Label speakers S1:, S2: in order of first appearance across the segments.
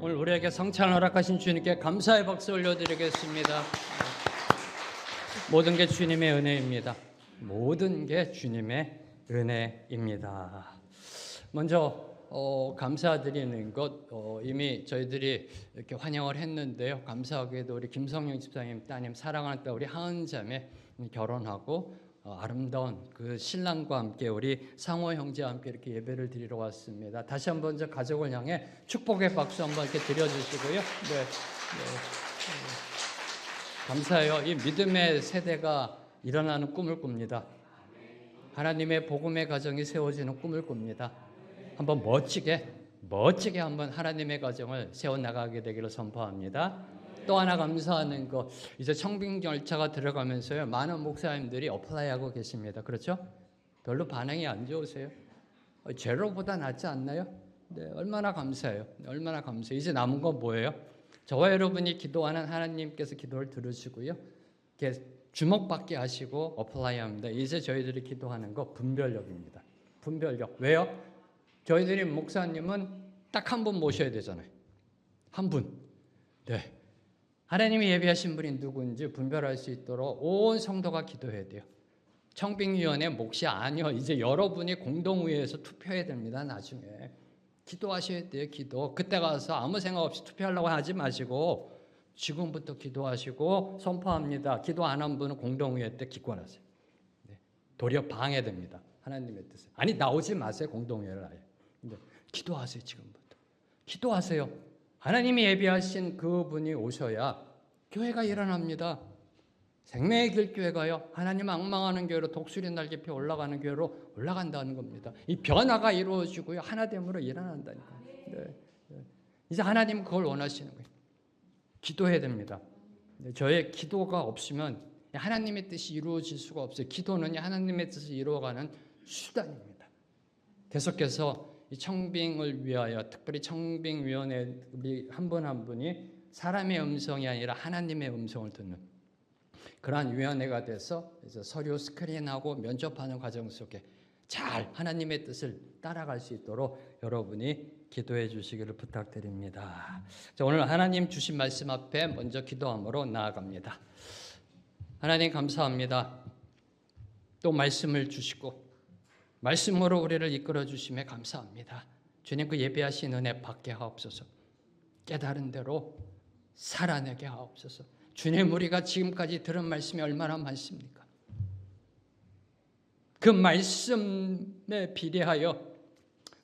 S1: 오늘 우리에게 성찬을 허락하신 주님께 감사의 박수 올려드리겠습니다. 모든 게 주님의 은혜입니다. 모든 게 주님의 은혜입니다. 먼저 감사드리는 것 이미 저희들이 이렇게 환영을 했는데요. 감사하게도 우리 김성영 집사님 따님 사랑하는 딸 우리 하은자매 결혼하고 아름다운 그 신랑과 함께 우리 상호 형제와 함께 이렇게 예배를 드리러 왔습니다. 다시 한번 저 가족을 향해 축복의 박수 한번 이렇게 드려주시고요. 네. 감사해요. 이 믿음의 세대가 일어나는 꿈을 꿉니다. 하나님의 복음의 가정이 세워지는 꿈을 꿉니다. 한번 멋지게 한번 하나님의 가정을 세워나가게 되기를 선포합니다. 또 하나 감사하는 거, 이제 청빙 절차가 들어가면서요, 많은 목사님들이 어플라이하고 계십니다. 그렇죠? 별로 반응이 안 좋으세요? 제로보다 낫지 않나요? 네, 얼마나 감사해요. 얼마나 감사해요. 이제 남은 건 뭐예요? 저와 여러분이 기도하는 하나님께서 기도를 들으시고요, 이렇게 주목받게 하시고 어플라이합니다. 이제 저희들이 기도하는 거 분별력입니다. 분별력. 왜요? 저희들이 목사님은 딱 한 분 모셔야 되잖아요. 한 분. 네. 하나님이 예비하신 분이 누구인지 분별할 수 있도록 온 성도가 기도해야 돼요. 청빙위원회 몫이 아니요. 이제 여러분이 공동의회에서 투표해야 됩니다. 나중에. 기도하셔야 돼요. 기도. 그때 가서 아무 생각 없이 투표하려고 하지 마시고 지금부터 기도하시고 선포합니다. 기도 안 한 분은 공동의회 때 기권하세요. 네. 도리어 방해됩니다. 하나님의 뜻에. 아니 나오지 마세요. 공동의회를 아예. 근데 기도하세요. 지금부터. 기도하세요. 하나님이 예비하신 그분이 오셔야 교회가 일어납니다. 생명의 길 교회가요, 하나님 앙망하는 교회로 독수리 날개 펴 올라가는 교회로 올라간다는 겁니다. 이 변화가 이루어지고요, 하나됨으로 일어난다니까요. 네. 이제 하나님 그걸 원하시는 거예요. 기도해야 됩니다. 저의 기도가 없으면 하나님의 뜻이 이루어질 수가 없어요. 기도는 하나님의 뜻을 이루어가는 수단입니다. 계속해서 이 청빙을 위하여, 특별히 청빙위원회 우리 한 분 한 분이 사람의 음성이 아니라 하나님의 음성을 듣는 그러한 위원회가 돼서 이제 서류 스크린하고 면접하는 과정 속에 잘 하나님의 뜻을 따라갈 수 있도록 여러분이 기도해 주시기를 부탁드립니다. 자, 오늘 하나님 주신 말씀 앞에 먼저 기도함으로 나아갑니다. 하나님 감사합니다. 또 말씀을 주시고 말씀으로 우리를 이끌어 주심에 감사합니다. 주님 그 예배하신 은혜 받게 하옵소서. 깨달은 대로 살아내게 하옵소서. 주님 우리가 지금까지 들은 말씀이 얼마나 많습니까? 그 말씀에 비례하여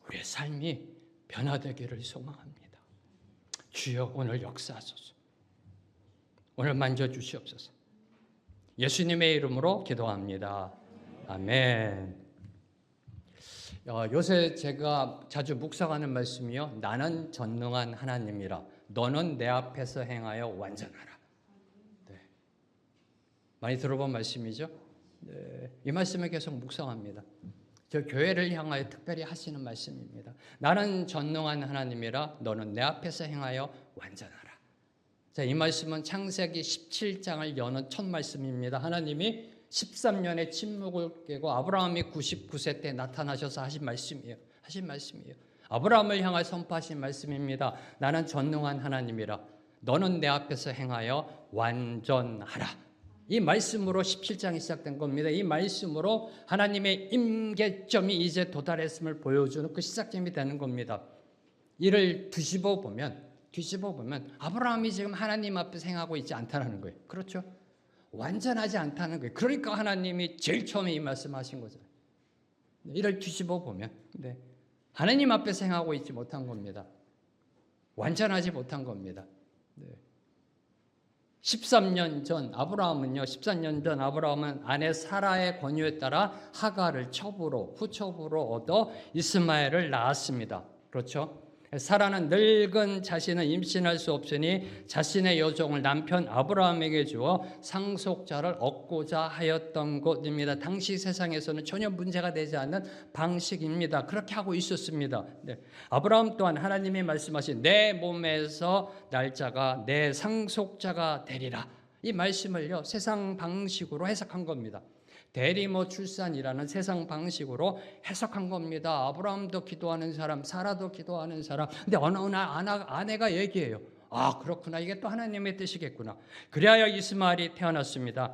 S1: 우리의 삶이 변화되기를 소망합니다. 주여 오늘 역사하소서. 오늘 만져주시옵소서. 예수님의 이름으로 기도합니다. 아멘. 요새 제가 자주 묵상하는 말씀이요, 나는 전능한 하나님이라 너는 내 앞에서 행하여 완전하라. 네. 많이 들어본 말씀이죠. 네. 이 말씀을 계속 묵상합니다. 저 교회를 향하여 특별히 하시는 말씀입니다. 나는 전능한 하나님이라 너는 내 앞에서 행하여 완전하라. 자, 이 말씀은 창세기 17장을 여는 첫 말씀입니다. 하나님이 13년의 침묵을 깨고 아브라함이 99세 때 나타나셔서 하신 말씀이에요. 아브라함을 향하여 선포하신 말씀입니다. 나는 전능한 하나님이라 너는 내 앞에서 행하여 완전하라. 이 말씀으로 17장이 시작된 겁니다. 이 말씀으로 하나님의 임계점이 이제 도달했음을 보여주는 그 시작점이 되는 겁니다. 이를 뒤집어 보면 아브라함이 지금 하나님 앞에서 행하고 있지 않다는 거예요. 그렇죠? 완전하지 않다는 거예요. 그러니까 하나님이 제일 처음에 이 말씀하신 거잖아요. 이를 뒤집어 보면 하나님 앞에서 행하고 있지 못한 겁니다. 완전하지 못한 겁니다. 13년 전 아브라함은 아내 사라의 권유에 따라 하갈을 후첩으로 얻어 이스마엘을 낳았습니다. 그렇죠? 사라는 늙은 자신은 임신할 수 없으니 자신의 여종을 남편 아브라함에게 주어 상속자를 얻고자 하였던 것입니다. 당시 세상에서는 전혀 문제가 되지 않는 방식입니다. 그렇게 하고 있었습니다. 네. 아브라함 또한 하나님이 말씀하신 내 몸에서 날짜가 내 상속자가 되리라. 이 말씀을요, 세상 방식으로 해석한 겁니다. 대리모 출산이라는 세상 방식으로 해석한 겁니다. 아브라함도 기도하는 사람, 사라도 기도하는 사람. 근데 어느 날 아내가 얘기해요. 아, 그렇구나. 이게 또 하나님의 뜻이겠구나. 그리하여 이스마엘이 태어났습니다.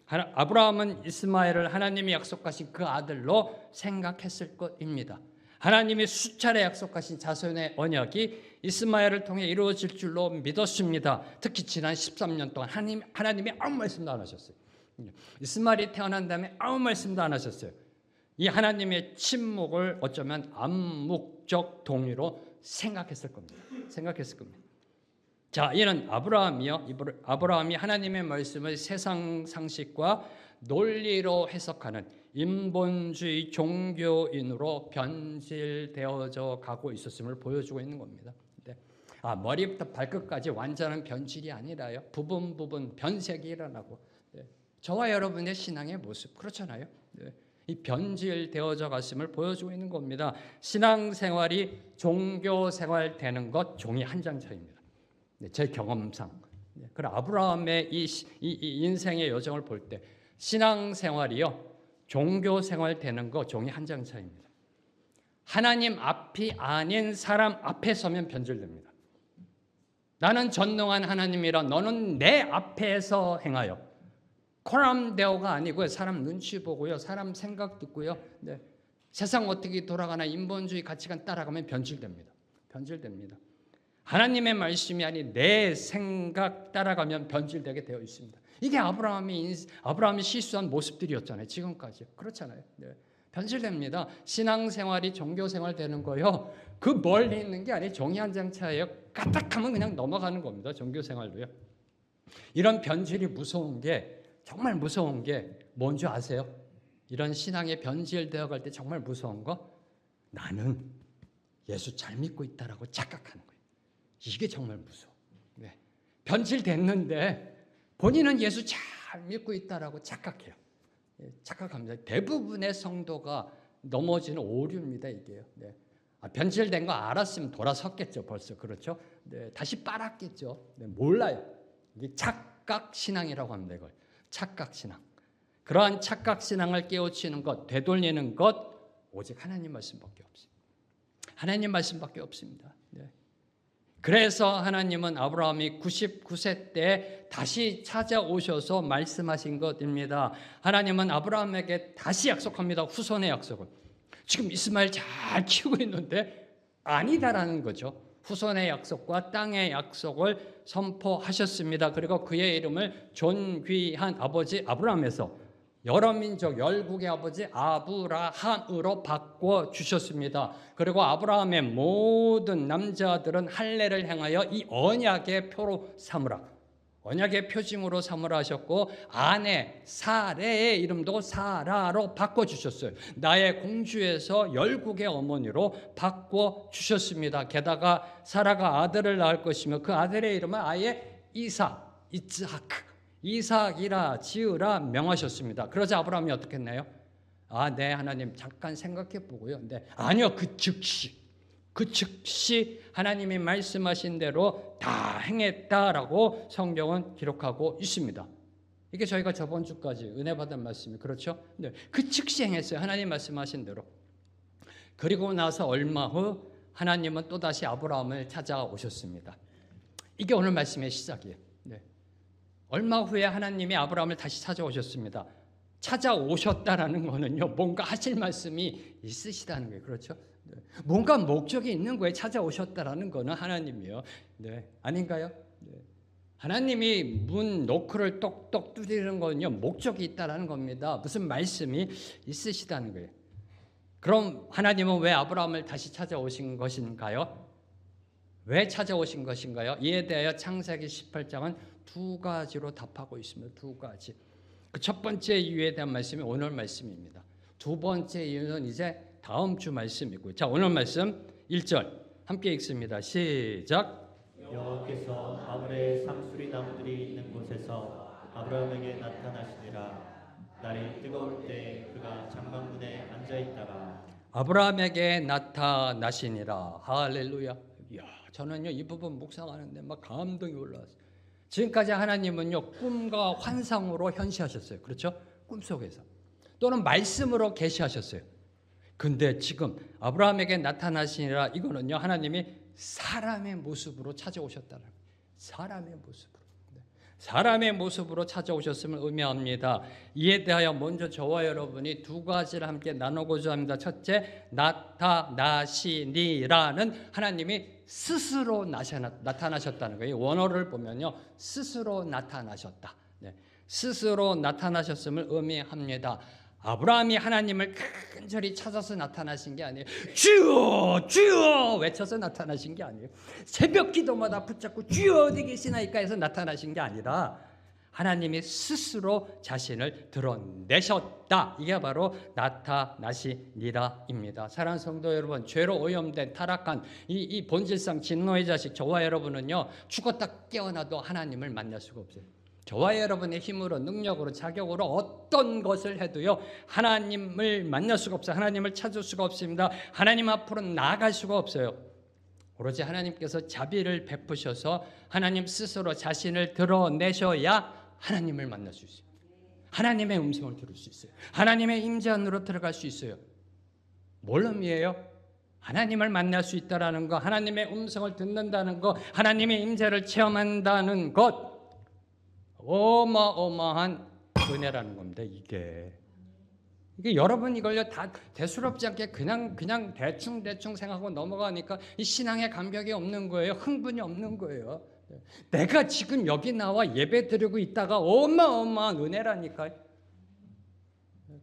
S1: 아브라함은 이스마엘을 하나님이 약속하신 그 아들로 생각했을 것입니다. 하나님이 수차례 약속하신 자손의 언약이 이스마엘을 통해 이루어질 줄로 믿었습니다. 특히 지난 13년 동안 하나님이 아무 말씀도 안 하셨어요. 이스마엘이 태어난 다음에 아무 말씀도 안 하셨어요. 이 하나님의 침묵을 어쩌면 암묵적 동의로 생각했을 겁니다. 자, 이는 아브라함이 하나님의 말씀을 세상 상식과 논리로 해석하는 인본주의 종교인으로 변질되어져 가고 있었음을 보여주고 있는 겁니다. 머리부터 발끝까지 완전한 변질이 아니라요. 부분 변색이 일어나고, 저와 여러분의 신앙의 모습 그렇잖아요. 이 변질되어져 갔음을 보여주고 있는 겁니다. 신앙생활이 종교생활 되는 것 종이 한 장 차이입니다. 제 경험상. 그럼 아브라함의 이 인생의 여정을 볼 때 신앙생활이요 종교생활 되는 거 종이 한 장 차이입니다. 하나님 앞이 아닌 사람 앞에 서면 변질됩니다. 나는 전능한 하나님이라 너는 내 앞에서 행하여. 코람데오가 아니고요. 사람 눈치 보고요. 사람 생각 듣고요. 세상 어떻게 돌아가나 인본주의 가치관 따라가면 변질됩니다. 하나님의 말씀이 아닌 내 생각 따라가면 변질되게 되어 있습니다. 이게 아브라함이 실수한 모습들이었잖아요. 지금까지. 그렇잖아요. 변질됩니다. 신앙생활이 종교생활 되는 거요. 그 멀리 있는 게 아니에요. 종이 한 장 차예요. 까딱하면 그냥 넘어가는 겁니다. 종교생활도요. 이런 변질이 정말 무서운 게 뭔지 아세요? 이런 신앙의 변질되어 갈 때 정말 무서운 거? 나는 예수 잘 믿고 있다라고 착각하는 거예요. 이게 정말 무서워. 변질됐는데 본인은 예수 잘 믿고 있다라고 착각해요. 착각합니다. 대부분의 성도가 넘어지는 오류입니다. 이게요. 변질된 거 알았으면 돌아섰겠죠. 벌써 그렇죠. 다시 빨았겠죠. 몰라요. 이게 착각신앙이라고 합니다. 이걸 착각신앙. 그러한 착각신앙을 깨우치는 것, 되돌리는 것 오직 하나님 말씀밖에 없어요. 하나님 말씀밖에 없습니다. 그래서 하나님은 아브라함이 99세 때 다시 찾아오셔서 말씀하신 것입니다. 하나님은 아브라함에게 다시 약속합니다. 후손의 약속을. 지금 이스마엘 잘 키우고 있는데 아니다라는 거죠. 후손의 약속과 땅의 약속을 선포하셨습니다. 그리고 그의 이름을 존귀한 아버지 아브라함에서 여러 민족 열국의 아버지 아브라함으로 바꿔주셨습니다. 그리고 아브라함의 모든 남자들은 할례를 행하여 이 언약의 표로 삼으라. 언약의 표징으로 삼으라 하셨고 아내 사레의 이름도 사라로 바꿔주셨어요. 나의 공주에서 열국의 어머니로 바꿔주셨습니다. 게다가 사라가 아들을 낳을 것이며 그 아들의 이름은 아예 이삭이라 지으라 명하셨습니다. 그러자 아브라함이 어떻게 했나요? 네 하나님 잠깐 생각해 보고요. 아니요 그 즉시 하나님이 말씀하신 대로 다 행했다라고 성경은 기록하고 있습니다. 이게 저희가 저번 주까지 은혜 받은 말씀이 그렇죠? 그 즉시 행했어요. 하나님 말씀하신 대로. 그리고 나서 얼마 후 하나님은 또다시 아브라함을 찾아오셨습니다. 이게 오늘 말씀의 시작이에요. 얼마 후에 하나님이 아브라함을 다시 찾아오셨습니다. 찾아오셨다라는 거는요, 뭔가 하실 말씀이 있으시다는 거예요. 그렇죠? 뭔가 목적이 있는 거예요. 찾아오셨다라는 거는 하나님이요. 아닌가요? 하나님이 문 노크를 똑똑 두드리는 거는요, 목적이 있다라는 겁니다. 무슨 말씀이 있으시다는 거예요. 그럼 하나님은 왜 아브라함을 다시 찾아오신 것인가요? 왜 찾아오신 것인가요? 이에 대하여 창세기 18장은 두 가지로 답하고 있습니다. 두 가지. 그 첫 번째 이유에 대한 말씀이 오늘 말씀입니다. 두 번째 이유는 이제 다음 주 말씀이고요. 자, 오늘 말씀 1절 함께 읽습니다. 시작.
S2: 여호와께서 마므레 상수리 나무들이 있는 곳에서 아브라함에게 나타나시니라. 날이 뜨거울 때 그가 장막문에 앉아 있다가
S1: 아브라함에게 나타나시니라. 할렐루야. 이야, 저는요 이 부분 묵상하는데 막 감동이 올라왔어요. 지금까지 하나님은요 꿈과 환상으로 현시하셨어요. 그렇죠? 꿈속에서. 또는 말씀으로 계시하셨어요. 근데 지금 아브라함에게 나타나시니라 이거는요, 하나님이 사람의 모습으로 찾아오셨다는 거예요. 사람의 모습으로. 사람의 모습으로 찾아오셨음을 의미합니다. 이에 대하여 먼저 저와 여러분이 두 가지를 함께 나누고자 합니다. 첫째, 나타나시니라는 하나님이 스스로 나타나셨다는 거예요. 원어를 보면요, 스스로 나타나셨다. 네, 스스로 나타나셨음을 의미합니다. 아브라함이 하나님을 간절히 찾아서 나타나신 게 아니에요. 주여 주여 외쳐서 나타나신 게 아니에요. 새벽 기도마다 붙잡고 주여 어디 계시나이까 해서 나타나신 게 아니라 하나님이 스스로 자신을 드러내셨다. 이게 바로 나타나시니라입니다. 사랑하는 성도 여러분, 죄로 오염된 타락한 이 본질상 진노의 자식 저와 여러분은요, 죽었다 깨어나도 하나님을 만날 수가 없어요. 저와 여러분의 힘으로, 능력으로, 자격으로 어떤 것을 해도요, 하나님을 만날 수가 없어요. 하나님을 찾을 수가 없습니다. 하나님 앞으로 나아갈 수가 없어요. 오로지 하나님께서 자비를 베푸셔서 하나님 스스로 자신을 드러내셔야 하나님을 만날 수 있어요. 하나님의 음성을 들을 수 있어요. 하나님의 임재 안으로 들어갈 수 있어요. 뭘 의미해요? 하나님을 만날 수 있다는 것, 하나님의 음성을 듣는다는 것, 하나님의 임재를 체험한다는 것, 어마어마한 은혜라는 겁니다. 이게 여러분 이걸요 다 대수롭지 않게 그냥 대충 생각하고 넘어가니까 이 신앙의 감격이 없는 거예요. 흥분이 없는 거예요. 내가 지금 여기 나와 예배 드리고 있다가 어마어마한 은혜라니까요.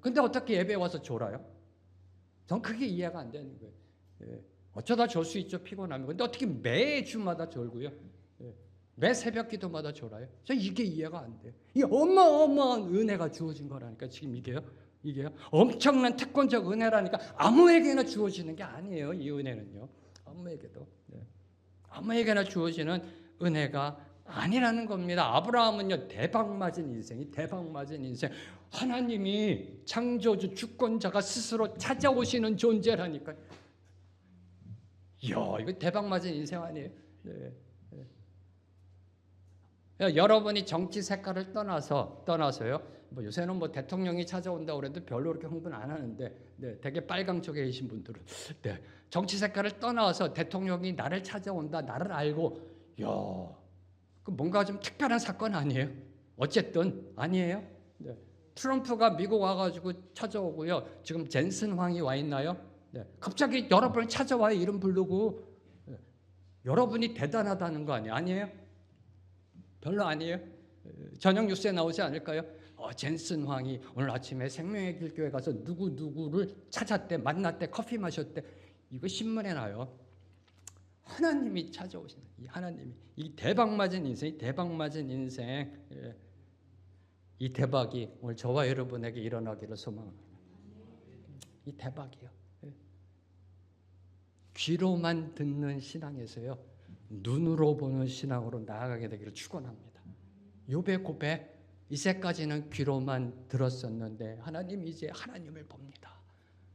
S1: 근데 어떻게 예배 와서 졸아요? 전 그게 이해가 안 되는 거예요. 어쩌다 졸 수 있죠, 피곤하면. 근데 어떻게 매주마다 졸고요? 매 새벽 기도마다 졸아요? 저 이게 이해가 안 돼요. 이 어마어마한 은혜가 주어진 거라니까. 지금 이게요 엄청난 특권적 은혜라니까. 아무에게나 주어지는 게 아니에요. 이 은혜는요, 아무에게도 아무에게나 주어지는 은혜가 아니라는 겁니다. 아브라함은요, 대박맞은 인생이 대박맞은 인생. 하나님이 창조주 주권자가 스스로 찾아오시는 존재라니까. 이야, 이거 대박맞은 인생 아니에요? 네. 여러분이 정치 색깔을 떠나서요. 뭐 요새는 뭐 대통령이 찾아온다고 그래도 별로 그렇게 흥분 안 하는데, 네, 되게 빨강 쪽에 계신 분들은, 네, 정치 색깔을 떠나서 대통령이 나를 찾아온다, 나를 알고, 야, 그 뭔가 좀 특별한 사건 아니에요? 어쨌든 아니에요. 네. 트럼프가 미국 와가지고 찾아오고요. 지금 젠슨 황이 와 있나요? 네. 갑자기 여러분을 찾아와요. 이름 부르고. 네. 여러분이 대단하다는 거 아니에요? 별로 아니에요. 저녁 뉴스에 나오지 않을까요? 젠슨 황이 오늘 아침에 생명의 길교회 가서 누구를 찾았대, 만났대, 커피 마셨대. 이거 신문에 나요. 하나님이 찾아오신다. 이 하나님이, 이 대박맞은 인생, 대박맞은 인생, 이 대박이 오늘 저와 여러분에게 일어나기를 소망합니다. 이 대박이요. 귀로만 듣는 신앙에서요, 눈으로 보는 신앙으로 나아가게 되기를 축원합니다. 욥의 고백, 이제까지는 귀로만 들었었는데 하나님 이제 하나님을 봅니다.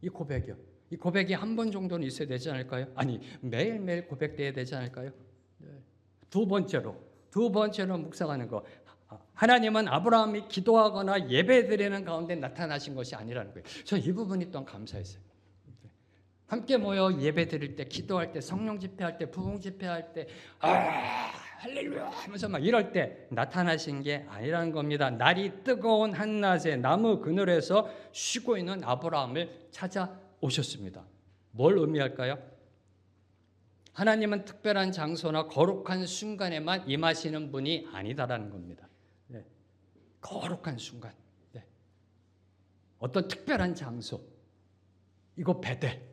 S1: 이 고백이요. 이 고백이 한 번 정도는 있어야 되지 않을까요? 아니, 매일매일 고백돼야 되지 않을까요? 네. 두 번째로 묵상하는 거. 하나님은 아브라함이 기도하거나 예배드리는 가운데 나타나신 것이 아니라는 거예요. 저 이 부분이 또한 감사했어요. 함께 모여 예배 드릴 때, 기도할 때, 성령 집회할 때, 부흥 집회할 때, 할렐루야 하면서 막 이럴 때 나타나신 게 아니라는 겁니다. 날이 뜨거운 한낮에 나무 그늘에서 쉬고 있는 아브라함을 찾아오셨습니다. 뭘 의미할까요? 하나님은 특별한 장소나 거룩한 순간에만 임하시는 분이 아니다라는 겁니다. 네. 거룩한 순간, 네. 어떤 특별한 장소, 이거 베델,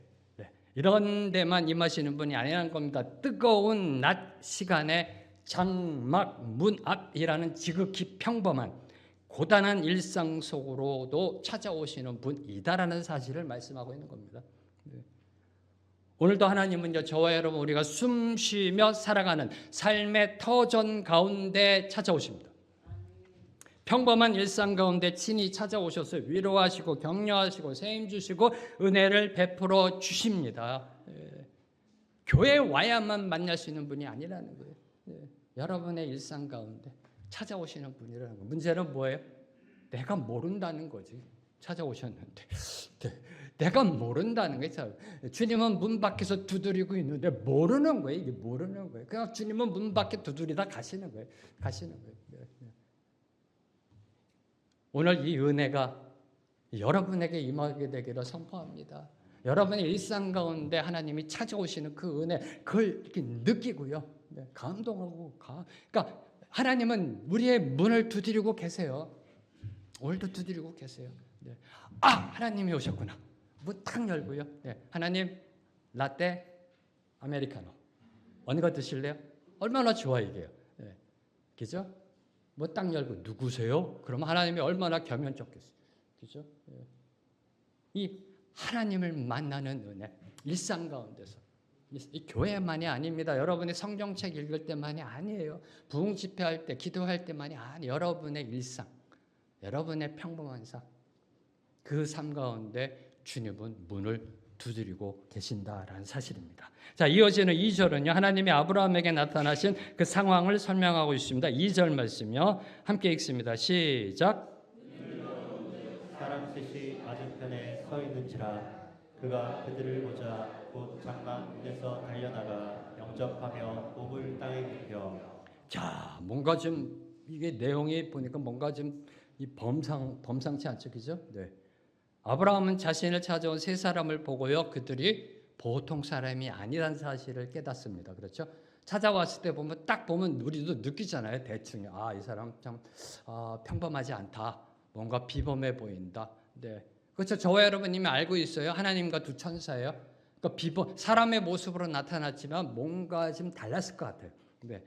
S1: 이런 데만 임하시는 분이 아니라는 겁니다. 뜨거운 낮 시간에 장막 문 앞이라는 지극히 평범한 고단한 일상 속으로도 찾아오시는 분이다라는 사실을 말씀하고 있는 겁니다. 오늘도 하나님은요, 저와 여러분 우리가 숨 쉬며 살아가는 삶의 터전 가운데 찾아오십니다. 평범한 일상 가운데 친히 찾아오셔서 위로하시고 격려하시고 세임 주시고 은혜를 베풀어 주십니다. 교회에 와야만 만날 수 있는 분이 아니라는 거예요. 여러분의 일상 가운데 찾아오시는 분이라는 거예요. 문제는 뭐예요? 내가 모른다는 거지. 찾아오셨는데 내가 모른다는 거죠. 주님은 문 밖에서 두드리고 있는데 모르는 거예요. 이게 모르는 거예요. 그냥 주님은 문 밖에 두드리다 가시는 거예요. 가시는 거예요. 오늘 이 은혜가 여러분에게 임하게 되기를 선포합니다. 여러분의 일상 가운데 하나님이 찾아오시는 그 은혜, 그걸 이렇게 느끼고요. 감동하고 그러니까 하나님은 우리의 문을 두드리고 계세요. 오늘도 두드리고 계세요. 하나님이 오셨구나. 문 탁 열고요. 하나님 라떼 아메리카노 어느 거 드실래요? 얼마나 좋아 이게요. 그죠? 문 딱 열고 누구세요? 그러면 하나님이 얼마나 겸연쩍겠어요. 그죠? 이 하나님을 만나는 은혜, 일상 가운데서. 이 교회만이 아닙니다. 여러분이 성경책 읽을 때만이 아니에요. 부흥 집회할 때, 기도할 때만이 아니에요. 여러분의 일상, 여러분의 평범한 삶, 그 삶 가운데 주님은 문을 두드리고 계신다라는 사실입니다. 자, 이어지는 2절은요. 하나님이 아브라함에게 나타나신 그 상황을 설명하고 있습니다. 2절 말씀요. 함께 읽습니다. 시작.
S2: 사람 셋이 맞은편에 서 있는지라 그가 그들을 보자 곧 장막문에서 달려나가 영접하며 몸을 땅에 눕혀.
S1: 자, 뭔가 좀 이게 내용이 보니까 뭔가 좀 이 범상치 않죠, 그죠? 네. 아브라함은 자신을 찾아온 세 사람을 보고요, 그들이 보통 사람이 아니란 사실을 깨닫습니다. 그렇죠? 찾아왔을 때 보면 딱 보면 우리도 느끼잖아요, 대충. 이 사람 참 평범하지 않다. 뭔가 비범해 보인다. 네. 그렇죠. 저와 여러분님이 알고 있어요. 하나님과 두 천사예요. 그러니까 사람의 모습으로 나타났지만 뭔가 좀 달랐을 것 같아요. 네.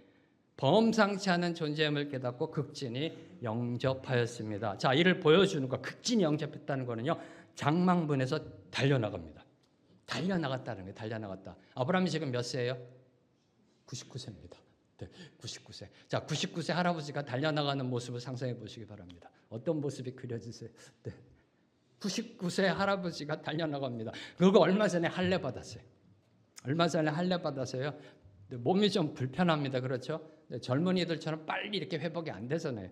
S1: 범상치 않은 존재임을 깨닫고 극진히 영접하였습니다. 자, 이를 보여주는 거, 극진히 영접했다는 거는요, 장막문에서 달려나갑니다. 달려나갔다는 거예요. 달려나갔다. 아브라함이 지금 몇 세예요? 99세입니다. 네, 99세. 자, 99세 할아버지가 달려나가는 모습을 상상해 보시기 바랍니다. 어떤 모습이 그려지세요? 네. 99세 할아버지가 달려나갑니다. 그거 얼마 전에 할례 받았어요. 얼마 전에 할례 받았어요. 몸이 좀 불편합니다. 그렇죠? 젊은이들처럼 빨리 이렇게 회복이 안 되잖아요.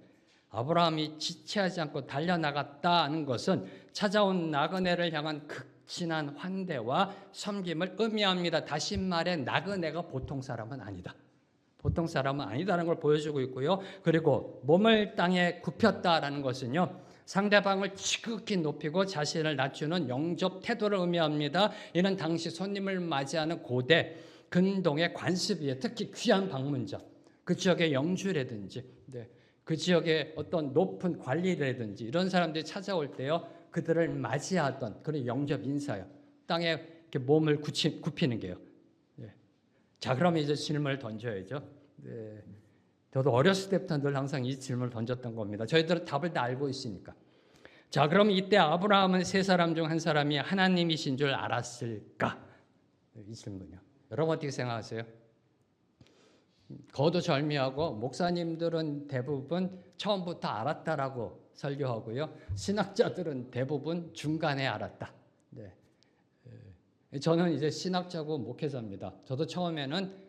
S1: 아브라함이 지체하지 않고 달려나갔다는 것은 찾아온 나그네를 향한 극진한 환대와 섬김을 의미합니다. 다시 말해 나그네가 보통 사람은 아니다. 보통 사람은 아니다라는 걸 보여주고 있고요. 그리고 몸을 땅에 굽혔다라는 것은요, 상대방을 지극히 높이고 자신을 낮추는 영접 태도를 의미합니다. 이는 당시 손님을 맞이하는 고대 근동의 관습이에요. 특히 귀한 방문자, 그 지역의 영주라든지 그 지역의 어떤 높은 관리라든지 이런 사람들이 찾아올 때요, 그들을 맞이하던 그런 영접 인사요. 땅에 이렇게 몸을 굽히는 게요. 자, 그러면 이제 질문을 던져야죠. 저도 어렸을 때부터 늘 항상 이 질문을 던졌던 겁니다. 저희들은 답을 다 알고 있으니까. 자, 그럼 이때 아브라함은 세 사람 중 한 사람이 하나님이신 줄 알았을까? 이 질문이요. 여러분 어떻게 생각하세요? 거두절미하고 목사님들은 대부분 처음부터 알았다라고 설교하고요. 신학자들은 대부분 중간에 알았다. 네. 저는 이제 신학자고 목회자입니다. 저도 처음에는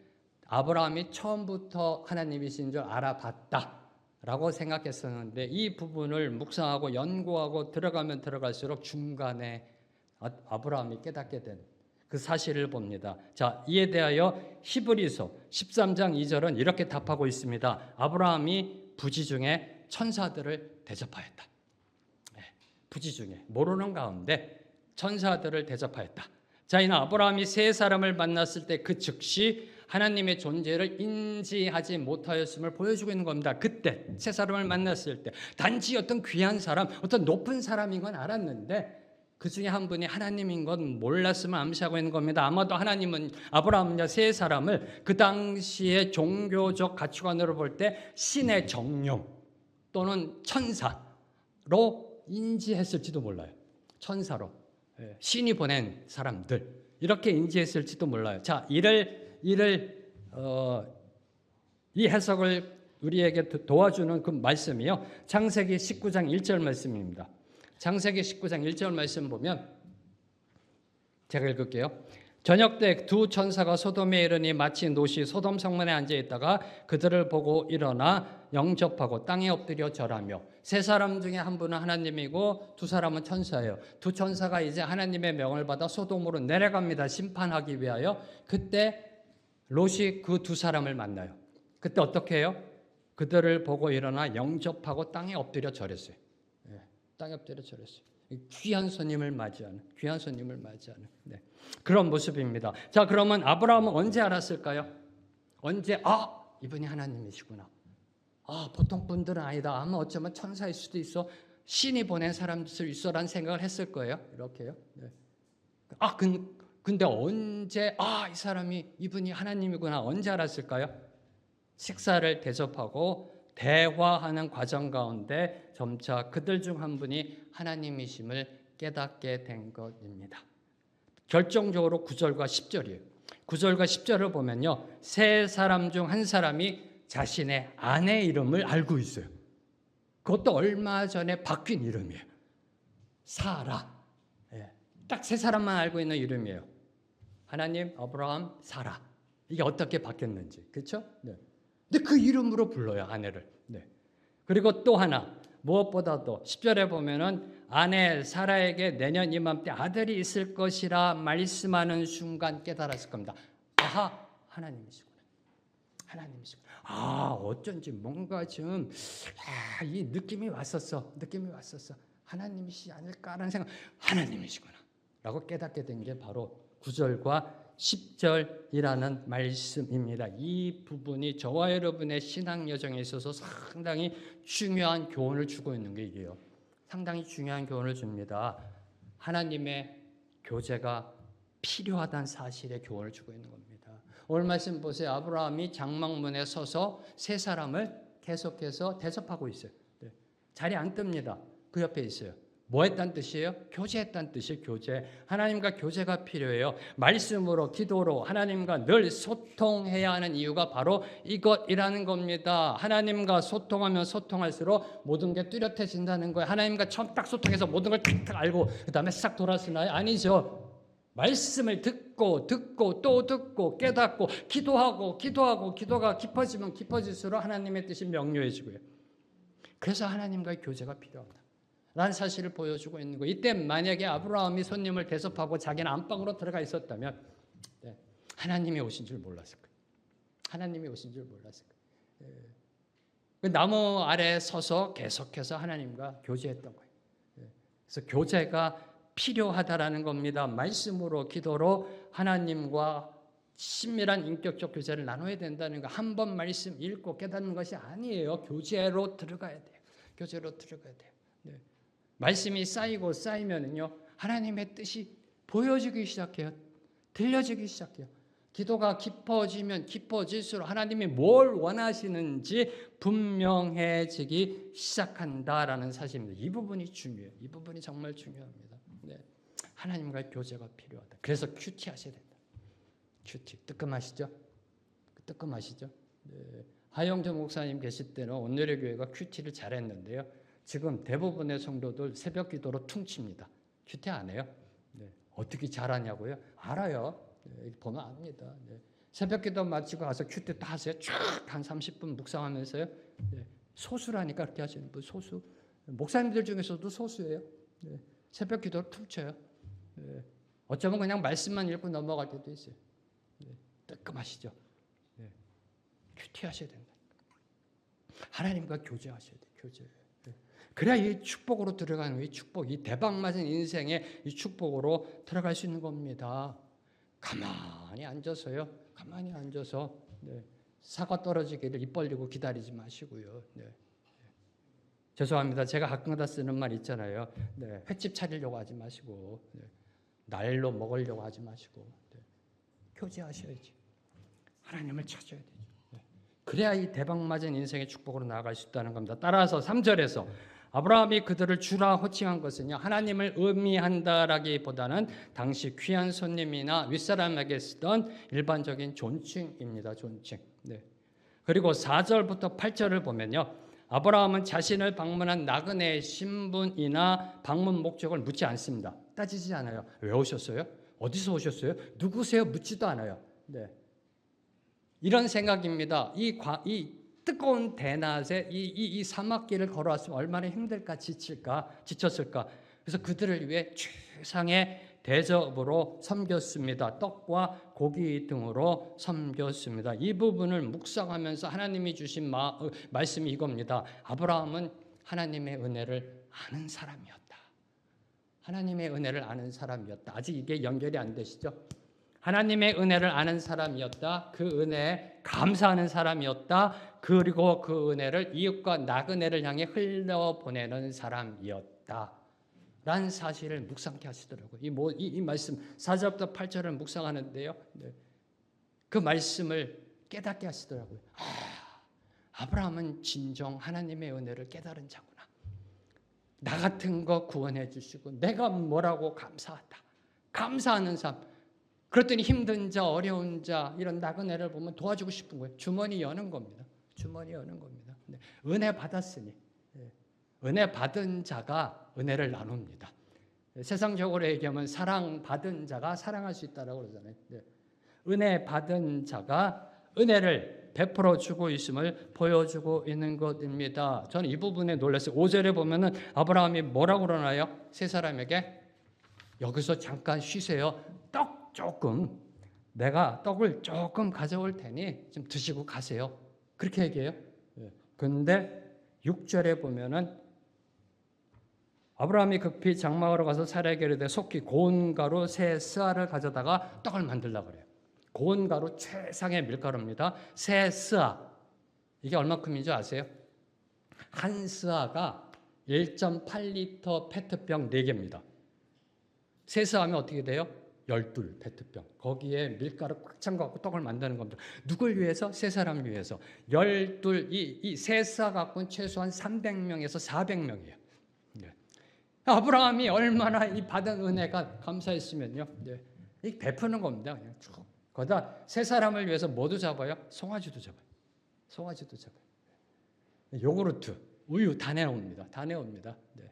S1: 아브라함이 처음부터 하나님이신 줄 알아봤다라고 생각했었는데 이 부분을 묵상하고 연구하고 들어가면 들어갈수록 중간에 아브라함이 깨닫게 된 그 사실을 봅니다. 자, 이에 대하여 히브리서 13장 2절은 이렇게 답하고 있습니다. 아브라함이 부지 중에 천사들을 대접하였다. 부지 중에 모르는 가운데 천사들을 대접하였다. 자, 이는 아브라함이 세 사람을 만났을 때 그 즉시 하나님의 존재를 인지하지 못하였음을 보여주고 있는 겁니다. 그때 세 사람을 만났을 때 단지 어떤 귀한 사람, 어떤 높은 사람인 건 알았는데 그 중에 한 분이 하나님인 건 몰랐음을 암시하고 있는 겁니다. 아마도 하나님은 아브라함과 세 사람을 그 당시의 종교적 가치관으로 볼 때 신의 정령 또는 천사로 인지했을지도 몰라요. 천사로, 신이 보낸 사람들 이렇게 인지했을지도 몰라요. 자, 이 해석을 우리에게 도와주는 그 말씀이요, 창세기 19장 1절 말씀입니다. 창세기 19장 1절 말씀 보면 제가 읽을게요. 저녁 때 두 천사가 소돔에 이르니 마치 롯이 소돔 성문에 앉아 있다가 그들을 보고 일어나 영접하고 땅에 엎드려 절하며 세 사람 중에 한 분은 하나님이고 두 사람은 천사예요. 두 천사가 이제 하나님의 명을 받아 소돔으로 내려갑니다. 심판하기 위하여. 그때 롯이 그 두 사람을 만나요. 그때 어떻게 해요? 그들을 보고 일어나 영접하고 땅에 엎드려 절했어요. 땅에 엎드려 절했어요. 귀한 손님을 맞이하는, 귀한 손님을 맞이하는 그런 모습입니다. 자, 그러면 아브라함은 언제 알았을까요? 언제 이분이 하나님이시구나. 보통 분들은 아니다. 아마 어쩌면 천사일 수도 있어. 신이 보낸 사람일 수 있어라는 생각을 했을 거예요. 이렇게요. 근데 언제 이 사람이 이분이 하나님이구나 언제 알았을까요? 식사를 대접하고 대화하는 과정 가운데 점차 그들 중 한 분이 하나님이심을 깨닫게 된 것입니다. 결정적으로 9절과 10절이에요. 9절과 10절을 보면요. 세 사람 중 한 사람이 자신의 아내 이름을 알고 있어요. 그것도 얼마 전에 바뀐 이름이에요. 사라. 딱 세 사람만 알고 있는 이름이에요. 하나님, 아브라함, 사라. 이게 어떻게 바뀌었는지. 그렇죠? 근데 그 이름으로 불러요, 아내를. 그리고 또 하나, 무엇보다도 10절에 보면은 아내 사라에게 내년 이맘때 아들이 있을 것이라 말씀하는 순간 깨달았을 겁니다. 하나님이시구나. 하나님이시구나. 어쩐지 뭔가 좀 이 느낌이 왔었어. 하나님이시 아닐까라는 생각. 하나님이시구나. 라고 깨닫게 된 게 바로 9절과 10절이라는 말씀입니다. 이 부분이 저와 여러분의 신앙 여정에 있어서 상당히 중요한 교훈을 주고 있는 게 이게요. 상당히 중요한 교훈을 줍니다. 하나님의 교제가 필요하다는 사실의 교훈을 주고 있는 겁니다. 오늘 말씀 보세요. 아브라함이 장막문에 서서 세 사람을 계속해서 대접하고 있어요. 자리 안 뜹니다. 그 옆에 있어요. 뭐 했다는 뜻이에요? 교제했다는 뜻이에요. 교제. 하나님과 교제가 필요해요. 말씀으로, 기도로 하나님과 늘 소통해야 하는 이유가 바로 이것이라는 겁니다. 하나님과 소통하면 소통할수록 모든 게 뚜렷해진다는 거예요. 하나님과 처음 딱 소통해서 모든 걸 탁탁 알고 그 다음에 싹 돌아서나요? 아니죠. 말씀을 듣고 또 듣고 깨닫고 기도하고 기도가 깊어지면 깊어질수록 하나님의 뜻이 명료해지고요. 그래서 하나님과의 교제가 필요합니다. 라는 사실을 보여주고 있는 거예요. 이때 만약에 아브라함이 손님을 대접하고 자기는 안방으로 들어가 있었다면 하나님이 오신 줄 몰랐을 거예요. 하나님이 오신 줄 몰랐을 거예요. 그 나무 아래에 서서 계속해서 하나님과 교제했던 거예요. 그래서 교제가 필요하다라는 겁니다. 말씀으로 기도로 하나님과 친밀한 인격적 교제를 나눠야 된다는 거. 한 번 말씀 읽고 깨닫는 것이 아니에요. 교제로 들어가야 돼요. 교제로 들어가야 돼요. 말씀이 쌓이면은요 하나님의 뜻이 보여지기 시작해요. 들려지기 시작해요. 기도가 깊어지면 깊어질수록 하나님이 뭘 원하시는지 분명해지기 시작한다라는 사실입니다. 이 부분이 중요해요. 이 부분이 정말 중요합니다. 하나님과의 교제가 필요하다. 그래서 큐티 하셔야 된다. 큐티. 뜨끔하시죠? 뜨끔하시죠? 하영조 목사님 계실 때는 온누리 교회가 큐티를 잘했는데요. 지금 대부분의 성도들 새벽 기도로 퉁칩니다. 큐티 안 해요? 어떻게 잘하냐고요? 알아요. 보면 압니다. 새벽 기도 마치고 가서 큐티 다 하세요. 쫙 한 30분 묵상하면서요. 소수라니까 그렇게 하시는 분 소수. 목사님들 중에서도 소수예요. 새벽 기도로 퉁쳐요. 어쩌면 그냥 말씀만 읽고 넘어갈 때도 있어요. 뜨끔하시죠? 큐티 하셔야 된다. 하나님과 교제하셔야 돼요. 교제. 그래야 이 축복으로 들어가는 이 축복, 이 대박 맞은 인생의 이 축복으로 들어갈 수 있는 겁니다. 가만히 앉아서요. 가만히 앉아서 사과 떨어지기를 입 벌리고 기다리지 마시고요. 죄송합니다. 제가 가끔가다 쓰는 말 있잖아요. 횟집 차리려고 하지 마시고 날로 먹으려고 하지 마시고 교제하셔야지. 하나님을 찾아야 되죠. 그래야 이 대박 맞은 인생의 축복으로 나아갈 수 있다는 겁니다. 따라서 3절에서 아브라함이 그들을 주라 호칭한 것은요 하나님을 의미한다라기보다는 당시 귀한 손님이나 윗사람에게 쓰던 일반적인 존칭입니다. 존칭. 그리고 4절부터 8절을 보면요 아브라함은 자신을 방문한 나그네의 신분이나 방문 목적을 묻지 않습니다. 따지지 않아요. 왜 오셨어요? 어디서 오셨어요? 누구세요? 묻지도 않아요. 네. 이런 생각입니다. 이 뜨거운 대낮에 이 사막길을 걸어왔으면 얼마나 힘들까, 지쳤을까. 그래서 그들을 위해 최상의 대접으로 섬겼습니다. 떡과 고기 등으로 섬겼습니다. 이 부분을 묵상하면서 하나님이 주신 말씀이 이겁니다. 아브라함은 하나님의 은혜를 아는 사람이었다. 하나님의 은혜를 아는 사람이었다. 아직 이게 연결이 안 되시죠? 하나님의 은혜를 아는 사람이었다. 그 은혜에 감사하는 사람이었다. 그리고 그 은혜를 이웃과 나그네를 향해 흘려보내는 사람이었다. 라는 사실을 묵상케 하시더라고요. 이 말씀 4절부터 8절을 묵상하는데요. 네. 그 말씀을 깨닫게 하시더라고요. 아브라함은 진정 하나님의 은혜를 깨달은 자구나. 나 같은 거 구원해 주시고 내가 뭐라고 감사하다. 감사하는 삶. 그랬더니 힘든 자, 어려운 자, 이런 나그네를 보면 도와주고 싶은 거예요. 주머니 여는 겁니다. 주머니 여는 겁니다. 네. 은혜 받았으니. 네. 은혜 받은 자가 은혜를 나눕니다. 네. 세상적으로 얘기하면 사랑받은 자가 사랑할 수 있다고 그러잖아요. 네. 은혜 받은 자가 은혜를 베풀어 주고 있음을 보여주고 있는 것입니다. 저는 이 부분에 놀랐어요. 5절에 보면은 아브라함이 뭐라고 그러나요? 세 사람에게 여기서 잠깐 쉬세요. 내가 떡을 조금 가져올 테니 좀 드시고 가세요. 그렇게 얘기해요. 근데 6절에 보면은 아브라함이 급히 장막으로 가서 사라에게 이르되 속히 고운 가루 세 스아를 가져다가 떡을 만들려고 그래요. 고운 가루 최상의 밀가루입니다. 세 스아. 이게 얼마큼인지 아세요? 한 스아가 1.8리터 페트병 4개입니다. 세 스아면 어떻게 돼요? 12 페트병. 거기에 밀가루 꽉 찬 거 갖고 떡을 만드는 겁니다. 누굴 위해서? 세 사람을 위해서. 12, 이 세 스아 갖고는 최소한 300명에서 400명이에요. 네. 아브라함이 얼마나 이 받은 은혜가 감사했으면요. 네. 이 베푸는 겁니다. 그냥 쭉. 거기다 세 사람을 위해서 뭐도 잡아요? 송아지도 잡아요. 송아지도 잡아요. 요구르트, 우유 다 내옵니다. 다 내옵니다. 네.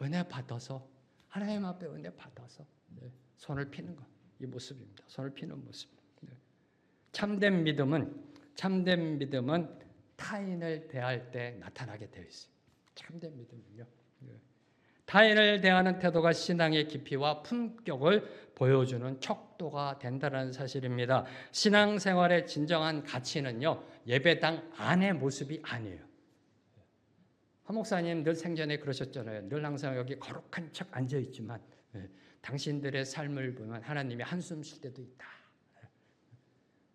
S1: 은혜 받아서 하나님 앞에 은혜 받아서 네. 손을 피는 것. 이 모습입니다. 손을 피는 모습. 네. 참된 믿음은 타인을 대할 때 나타나게 되어 있어요. 참된 믿음은요. 네. 타인을 대하는 태도가 신앙의 깊이와 품격을 보여주는 척도가 된다는 사실입니다. 신앙생활의 진정한 가치는요. 예배당 안의 모습이 아니에요. 한 목사님 늘 생전에 그러셨잖아요. 늘 항상 여기 거룩한 척 앉아있지만 당신들의 삶을 보면 하나님이 한숨 쉴 때도 있다.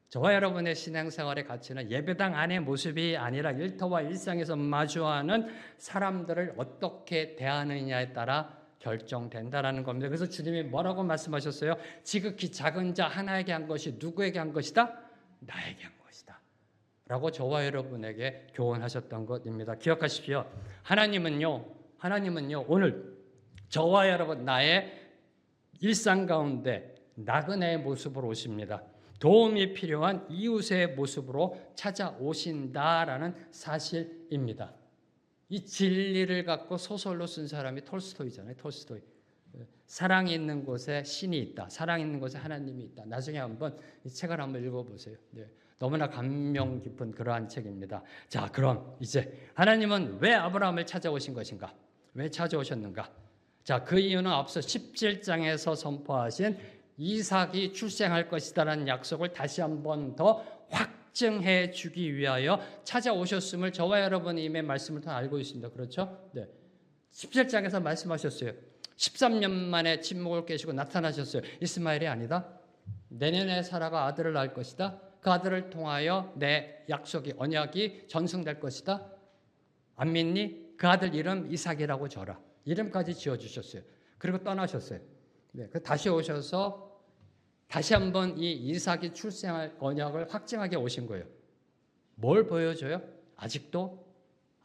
S1: 저와 여러분의 신앙생활의 가치는 예배당 안의 모습이 아니라 일터와 일상에서 마주하는 사람들을 어떻게 대하느냐에 따라 결정된다라는 겁니다. 그래서 주님이 뭐라고 말씀하셨어요? 지극히 작은 자 하나에게 한 것이 누구에게 한 것이다? 나에게 한 것이다. 라고 저와 여러분에게 교훈하셨던 것입니다. 기억하십시오. 하나님은요 오늘 저와 여러분 나의 일상 가운데 나그네의 모습으로 오십니다. 도움이 필요한 이웃의 모습으로 찾아오신다라는 사실입니다. 이 진리를 갖고 소설로 쓴 사람이 톨스토이잖아요. 톨스토이. 사랑이 있는 곳에 신이 있다. 사랑이 있는 곳에 하나님이 있다. 나중에 한번 이 책을 한번 읽어보세요. 네. 너무나 감명 깊은 그러한 책입니다. 자, 그럼 이제 하나님은 왜 아브라함을 찾아오신 것인가? 왜 찾아오셨는가? 자, 그 이유는 앞서 17장에서 선포하신 이삭이 출생할 것이다라는 약속을 다시 한번 더 확증해 주기 위하여 찾아오셨음을 저와 여러분이 이미 말씀을 다 알고 있습니다. 그렇죠? 네. 17장에서 말씀하셨어요. 13년 만에 침묵을 깨시고 나타나셨어요. 이스마엘이 아니다. 내년에 사라가 아들을 낳을 것이다. 그 아들을 통하여 내 약속이 언약이 전승될 것이다. 안 믿니? 그 아들 이름 이삭이라고 줘라. 이름까지 지어주셨어요. 그리고 떠나셨어요. 네, 다시 오셔서 다시 한번 이 이삭이 출생할 언약을 확증하게 오신 거예요. 뭘 보여줘요? 아직도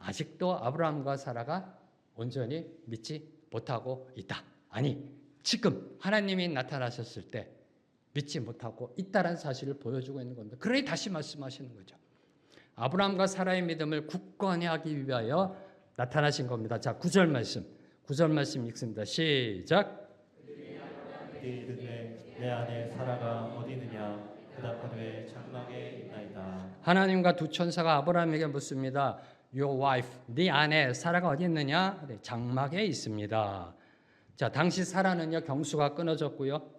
S1: 아브라함과 사라가 온전히 믿지 못하고 있다. 아니, 지금 하나님이 나타나셨을 때 믿지 못하고 있다는 사실을 보여주고 있는 겁니다. 그러니 다시 말씀하시는 거죠. 아브라함과 사라의 믿음을 굳건히 하기 위하여 나타나신 겁니다. 자, 9절 말씀 읽습니다. 시작.
S2: 그때 이르되 내 아내 사라가 어디 있느냐 대답하되 장막에 있나이다.
S1: 하나님과 두 천사가 아브라함에게 묻습니다. Your wife, 네 아내 사라가 어디 있느냐? 네, 장막에 있습니다. 자, 당시 사라는요 경수가 끊어졌고요.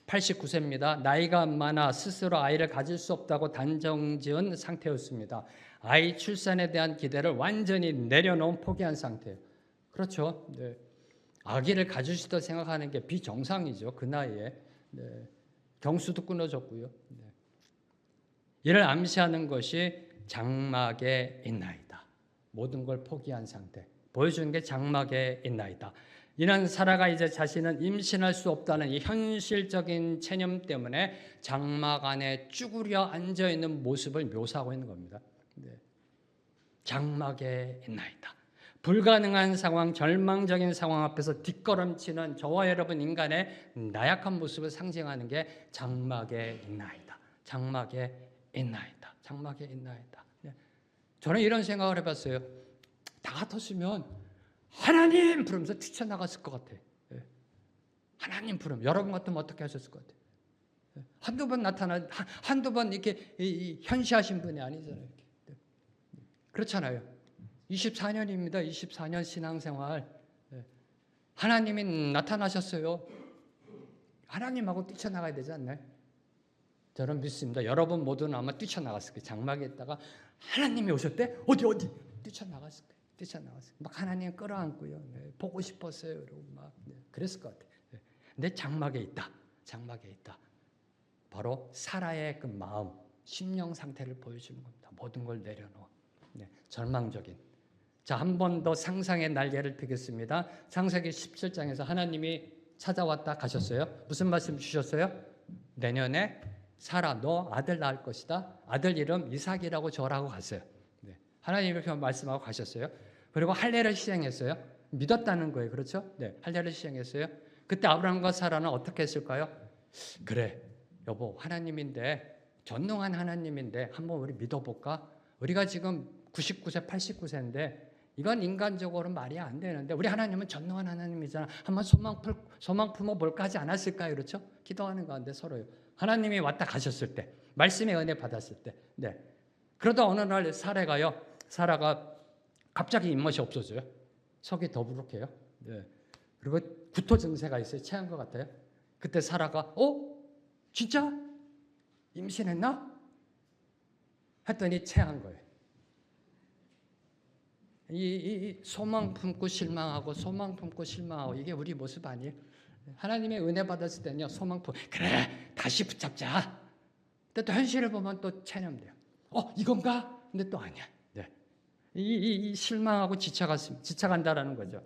S1: 89세입니다. 나이가 많아 스스로 아이를 가질 수 없다고 단정지은 상태였습니다. 아이 출산에 대한 기대를 완전히 내려놓은 포기한 상태예요. 그렇죠. 네. 아기를 가질 수 있다고 생각하는 게 비정상이죠. 그 나이에. 네. 경수도 끊어졌고요. 네. 이를 암시하는 것이 장막에 있나이다. 모든 걸 포기한 상태. 보여주는 게 장막에 있나이다. 이는 사라가 이제 자신은 임신할 수 없다는 이 현실적인 체념 때문에 장막 안에 쭈그려 앉아 있는 모습을 묘사하고 있는 겁니다. 네. 장막에 있나이다. 불가능한 상황, 절망적인 상황 앞에서 뒷걸음치는 저와 여러분 인간의 나약한 모습을 상징하는 게 장막에 있나이다. 장막에 있나이다. 장막에 있나이다. 네. 저는 이런 생각을 해봤어요. 다 같았으면 하나님 부르면서 뛰쳐나갔을 것 같아. 예. 하나님 부르면 여러분 같으면 어떻게 하셨을 것 같아? 예. 한두 번 나타나 한두 번 이렇게 현시하신 분이 아니잖아요. 이렇게. 네. 그렇잖아요. 24년입니다. 24년 신앙생활. 예. 하나님이 나타나셨어요. 하나님하고 뛰쳐나가야 되지 않나요? 저는 믿습니다. 여러분 모두는 아마 뛰쳐나갔을 거예요. 장막에 있다가 하나님이 오셨대? 어디 뛰쳐나갔을 거예요. 뛰쳐나왔어요. 막 하나님 끌어안고요. 네, 보고 싶었어요. 그러고 막 네, 그랬을 것 같아요. 네. 근데 장막에 있다. 장막에 있다. 바로 사라의 그 마음, 심령 상태를 보여주는 겁니다. 모든 걸 내려놓아. 네, 절망적인. 자, 한 번 더 상상의 날개를 펴겠습니다. 창세기 17장에서 하나님이 찾아왔다 가셨어요. 무슨 말씀 주셨어요? 내년에 사라 너 아들 낳을 것이다. 아들 이름 이삭이라고 줘라고 갔어요. 네, 하나님이 이렇게 말씀하고 가셨어요. 그리고 할례를 시행했어요. 믿었다는 거예요. 그렇죠? 네, 할례를 시행했어요. 그때 아브라함과 사라는 어떻게 했을까요? 그래, 여보, 하나님인데 전능한 하나님인데 한번 우리 믿어볼까? 우리가 지금 99세, 89세인데 이건 인간적으로 말이 안 되는데 우리 하나님은 전능한 하나님이잖아. 한번 소망 품어볼까 하지 않았을까요? 그렇죠? 기도하는 가운데 서로요. 하나님이 왔다 가셨을 때, 말씀의 은혜 받았을 때, 네. 그러다 어느 날 사라가 갑자기 입맛이 없어져요. 속이 더부룩해요. 네. 그리고 구토 증세가 있어요. 체한 것 같아요. 그때 사라가 진짜 임신했나? 했더니 체한 거예요. 이 소망 품고 실망하고 소망 품고 실망하고 이게 우리 모습 아니에요? 하나님의 은혜 받았을 때는요. 소망 품고 그래 다시 붙잡자. 근데 또 현실을 보면 또 체념돼요. 이건가? 근데 또 아니야. 네. 이 실망하고 지쳐간다라는 거죠.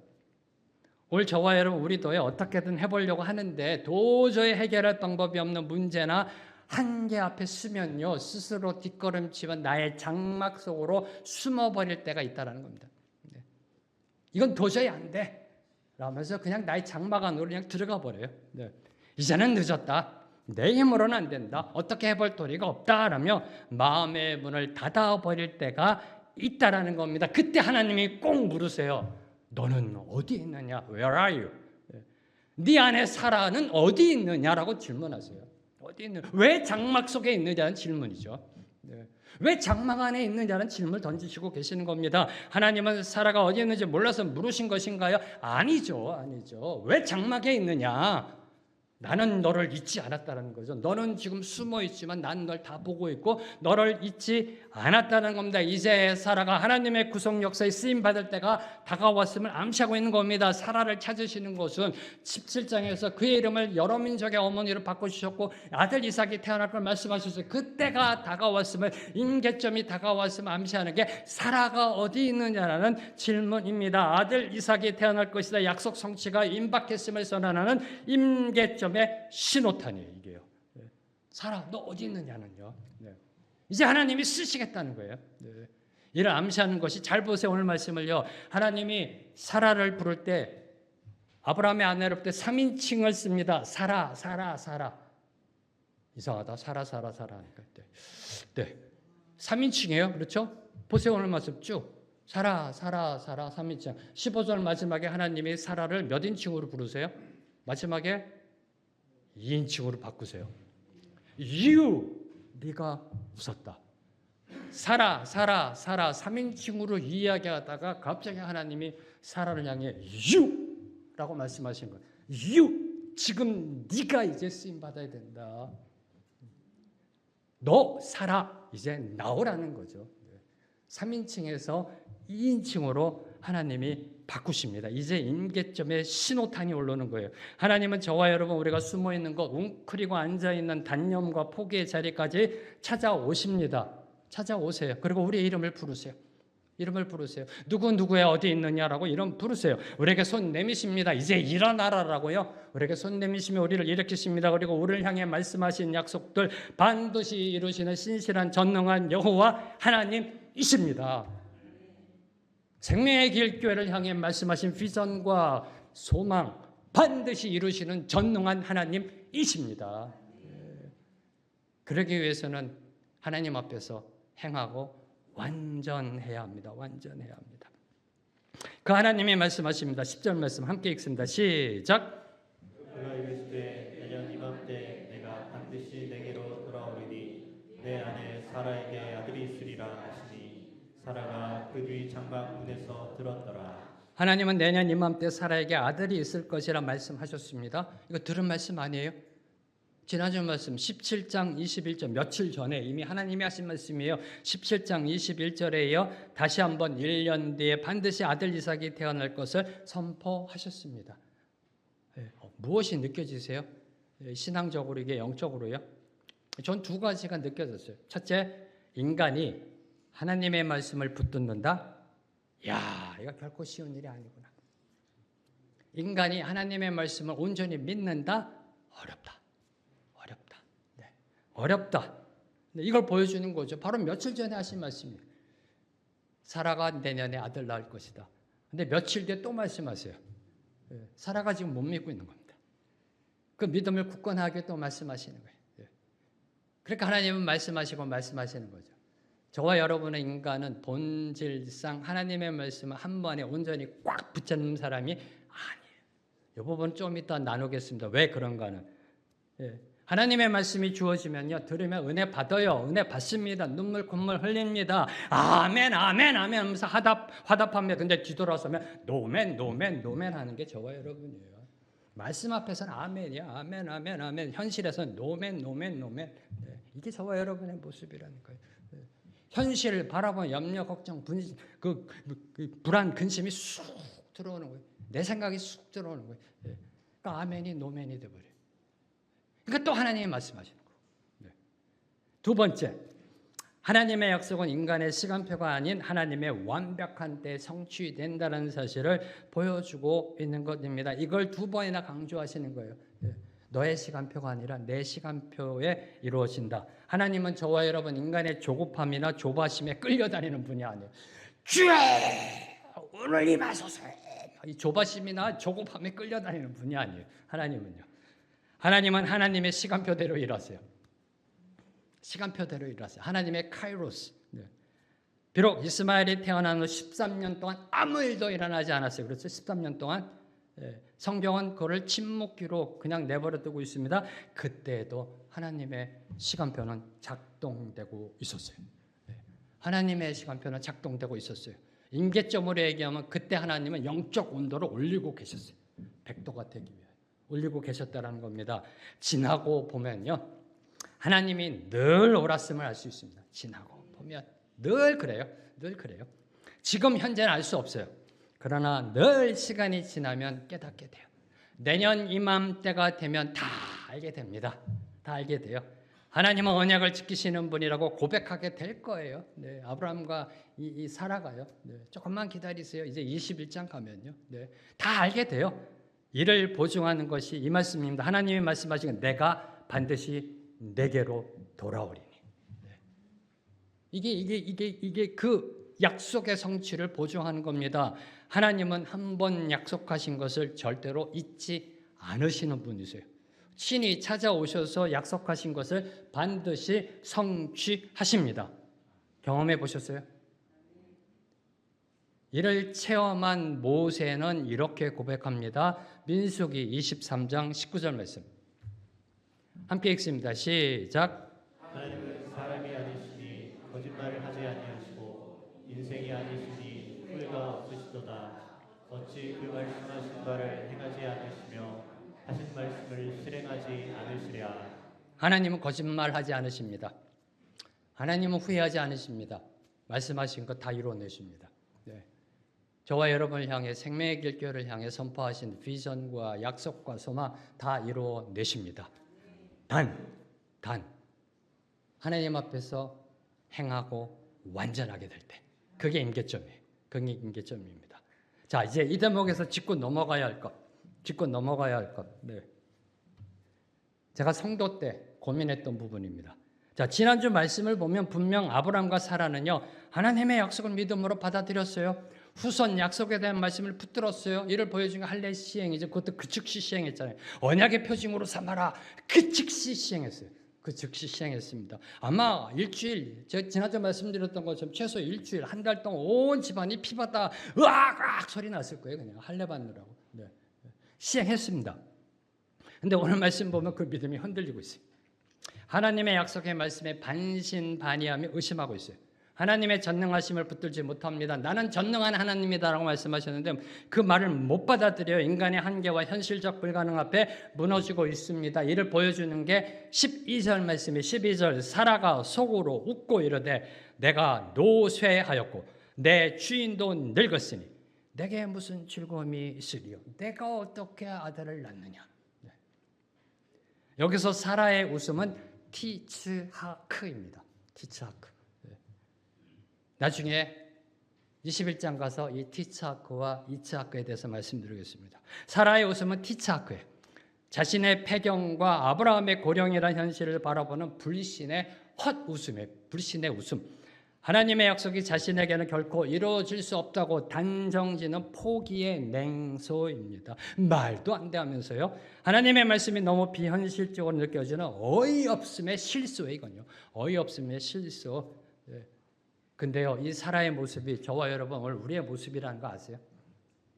S1: 오늘 저와 여러분 우리도 어떻게든 해보려고 하는데 도저히 해결할 방법이 없는 문제나 한계 앞에 서면요 스스로 뒷걸음치면 나의 장막 속으로 숨어버릴 때가 있다는 겁니다. 네. 이건 도저히 안 돼 라면서 그냥 나의 장막 안으로 그냥 들어가 버려요. 네. 이제는 늦었다. 내 힘으로는 안 된다. 어떻게 해볼 도리가 없다라며 마음의 문을 닫아버릴 때가 있다라는 겁니다. 그때 하나님이 꼭 물으세요. 너는 어디 있느냐? Where are you? 네 안에 사라는 어디 있느냐라고 질문하세요. 어디 있느? 왜 장막 속에 있느냐는 질문이죠. 네. 왜 장막 안에 있느냐는 질문을 던지시고 계시는 겁니다. 하나님은 사라가 어디 있는지 몰라서 물으신 것인가요? 아니죠. 왜 장막에 있느냐? 나는 너를 잊지 않았다는 거죠. 너는 지금 숨어 있지만 난 널 다 보고 있고 너를 잊지 않았다는 겁니다. 이제 사라가 하나님의 구속 역사에 쓰임 받을 때가 다가왔음을 암시하고 있는 겁니다. 사라를 찾으시는 것은 17장에서 그의 이름을 여러 민족의 어머니로 바꿔주셨고 아들 이삭이 태어날 걸 말씀하셨어요. 그때가 다가왔음을 임계점이 다가왔음을 암시하는 게 사라가 어디 있느냐라는 질문입니다. 아들 이삭이 태어날 것이다. 약속 성취가 임박했음을 선언하는 임계점 신호탄이에요. 이게요. 네. 사라 너 어디 있느냐는요. 네. 이제 하나님이 쓰시겠다는 거예요. 네. 이를 암시하는 것이 잘 보세요. 오늘 말씀을요. 하나님이 사라를 부를 때 아브라함의 아내를 부를 때 3인칭을 씁니다. 사라. 이상하다. 사라 하니까. 네. 3인칭이에요. 그렇죠? 보세요. 오늘 말씀 쭉. 사라 3인칭. 15절 마지막에 하나님이 사라를 몇 인칭으로 부르세요? 마지막에 2인칭으로 바꾸세요. You, 네가 웃었다. 사라, 사라, 사라 3인칭으로 이야기하다가 갑자기 하나님이 사라를 향해 You라고 말씀하신 거예요. You, 지금 네가 이제 쓰임 받아야 된다. 너 사라, 이제 나오라는 거죠. 3인칭에서 2인칭으로 하나님이 바꾸십니다. 이제 임계점에 신호탄이 올라오는 거예요. 하나님은 저와 여러분 우리가 숨어있는 것, 웅크리고 앉아있는 단념과 포기의 자리까지 찾아오십니다. 찾아오세요. 그리고 우리의 이름을 부르세요. 이름을 부르세요. 누구야 어디 있느냐라고 이름 부르세요. 우리에게 손 내미십니다. 이제 일어나라라고요. 우리에게 손 내미시며 우리를 일으키십니다. 그리고 우리를 향해 말씀하신 약속들 반드시 이루시는 신실한 전능한 여호와 하나님이십니다. 생명의 길 교회를 향해 말씀하신 비전과 소망 반드시 이루시는 전능한 하나님이십니다. 그러기 위해서는 하나님 앞에서 행하고 완전해야 합니다. 완전해야 합니다. 그 하나님이 말씀하십니다. 10절 말씀 함께 읽습니다. 시작.
S2: 그가 이르시되 내년 이맘때 내가 반드시 내게로 돌아오리니 내 안에 사라에게 아들이 있으리라 하시니 사라가 그 뒤 장막문에서 들었더라.
S1: 하나님은 내년 이맘때 사라에게 아들이 있을 것이라 말씀하셨습니다. 이거 들은 말씀 아니에요? 지난주 말씀 17장 21절 며칠 전에 이미 하나님이 하신 말씀이에요. 17장 21절에요. 다시 한번 1년 뒤에 반드시 아들 이삭이 태어날 것을 선포하셨습니다. 무엇이 느껴지세요? 신앙적으로 이게 영적으로요? 전 두 가지가 느껴졌어요. 첫째, 인간이 하나님의 말씀을 붙듣는다. 야, 이거 결코 쉬운 일이 아니구나. 인간이 하나님의 말씀을 온전히 믿는다. 어렵다. 어렵다. 이걸 보여주는 거죠. 바로 며칠 전에 하신 말씀이에요. 사라가 내년에 아들 낳을 것이다. 근데 며칠 뒤에 또 말씀하세요. 사라가 지금 못 믿고 있는 겁니다. 그 믿음을 굳건하게 또 말씀하시는 거예요. 그러니까 하나님은 말씀하시는 거죠. 저와 여러분의 인간은 본질상 하나님의 말씀을 한 번에 온전히 꽉 붙잡는 사람이 아니에요. 이 부분 좀 이따 나누겠습니다. 왜 그런가는. 하나님의 말씀이 주어지면요, 들으면 은혜 받아요. 은혜 받습니다. 눈물 콧물 흘립니다. 아멘 아멘 아멘 하면서 화답합니다. 근데 뒤돌아서면 노멘 하는 게 저와 여러분이에요. 말씀 앞에서는 아멘이야. 아멘 아멘 아멘. 현실에서는 노멘. 이게 저와 여러분의 모습이라는 거예요. 현실을 바라보면 염려, 걱정, 그 불안, 근심이 쑥 들어오는 거예요. 내 생각이 쑥 들어오는 거예요. 그러니까 아멘이 노멘이 돼버려요. 그러니까 또 하나님이 말씀하시는 거예요. 두 번째, 하나님의 약속은 인간의 시간표가 아닌 하나님의 완벽한 때에 성취된다는 사실을 보여주고 있는 것입니다. 이걸 두 번이나 강조하시는 거예요. 너의 시간표가 아니라 내 시간표에 이루어진다. 하나님은 저와 여러분 인간의 조급함이나 조바심에 끌려다니는 분이 아니에요. 주여 오늘 임하소서. 이 조바심이나 조급함에 끌려다니는 분이 아니에요. 하나님은 하나님의 시간표대로 일하세요. 시간표대로 일하세요. 하나님의 카이로스. 비록 이스마엘이 태어난 후 13년 동안 아무 일도 일어나지 않았어요. 그렇죠? 13년 동안 성경은 그를 침묵기로 그냥 내버려 두고 있습니다. 그때에도 하나님의 시간표는 작동되고 있었어요. 하나님의 시간표는 작동되고 있었어요. 임계점으로 얘기하면 그때 하나님은 영적 온도를 올리고 계셨어요. 100도가 되기 위해 올리고 계셨다는 겁니다. 지나고 보면요, 하나님이 늘 옳았음을 알 수 있습니다. 지나고 보면 늘 그래요. 지금 현재는 알 수 없어요. 그러나 늘 시간이 지나면 깨닫게 돼요. 내년 이맘때가 되면 다 알게 됩니다. 다 알게 돼요. 하나님은 언약을 지키시는 분이라고 고백하게 될 거예요. 아브라함과 이 사라가요. 조금만 기다리세요. 이제 21장 가면요. 다 알게 돼요. 이를 보증하는 것이 이 말씀입니다. 하나님이 말씀하시는 내가 반드시 내게로 돌아오리니. 이게 그 약속의 성취를 보증하는 겁니다. 하나님은 한 번 약속하신 것을 절대로 잊지 않으시는 분이세요. 친히 찾아오셔서 약속하신 것을 반드시 성취하십니다. 경험해 보셨어요? 이를 체험한 모세는 이렇게 고백합니다. 민수기 23장 19절 말씀. 함께 읽습니다. 시작.
S2: 하나님은 사람이 아니시니 거짓말을 하지 아니하시고 인생이 아니시니 후회가 없으시도다. 어찌 그 말씀하신 바를 행하지 않으시며 하신 말씀을 실행하지 않으시랴.
S1: 하나님은 거짓말하지 않으십니다. 하나님은 후회하지 않으십니다. 말씀하신 것 다 이루어내십니다. 네. 저와 여러분을 향해 생명의 길교를 향해 선포하신 비전과 약속과 소망 다 이루어내십니다. 단 하나님 앞에서 행하고 완전하게 될 때 그게 임계점이에요. 그게 임계점입니다. 자, 이제 이 대목에서 짚고 넘어가야 할 것. 네. 제가 성도 때 고민했던 부분입니다. 자, 지난주 말씀을 보면 분명 아브라함과 사라는요, 하나님의 약속을 믿음으로 받아들였어요. 후손 약속에 대한 말씀을 붙들었어요. 이를 보여준 게 할례 시행이죠. 그것도 그 즉시 시행했잖아요. 언약의 표징으로 삼아라. 그 즉시 시행했어요. 그 즉시 시행했습니다. 아마 일주일, 제가 지난주 말씀드렸던 것처럼 최소 일주일, 한 달 동안 온 집안이 피바다 으악 소리 났을 거예요. 그냥 할례 받느라고. 네. 시행했습니다. 근데 오늘 말씀 보면 그 믿음이 흔들리고 있어요. 하나님의 약속의 말씀에 반신반의하며 의심하고 있어요. 하나님의 전능하심을 붙들지 못합니다. 나는 전능한 하나님이다라고 말씀하셨는데 그 말을 못 받아들여요. 인간의 한계와 현실적 불가능 앞에 무너지고 있습니다. 이를 보여주는 게 12절 말씀이 12절 사라가 속으로 웃고 이르되 내가 노쇠하였고 내 주인도 늙었으니 내게 무슨 즐거움이 있으리요. 내가 어떻게 아들을 낳느냐. 네. 여기서 사라의 웃음은 티츠하크입니다. 티츠하크. 나중에 21장 가서 이 티츠하크와 이츠하크에 대해서 말씀드리겠습니다. 사라의 웃음은 티츠하크예요. 자신의 패경과 아브라함의 고령이라는 현실을 바라보는 불신의 헛웃음이에요. 불신의 웃음. 하나님의 약속이 자신에게는 결코 이루어질 수 없다고 단정지는 포기의 냉소입니다. 말도 안 돼 하면서요. 하나님의 말씀이 너무 비현실적으로 느껴지는 어이없음의 실수예요. 이건요. 어이없음의 실수. 근데요, 이 사라의 모습이 저와 여러분 오늘 우리의 모습이라는 거 아세요?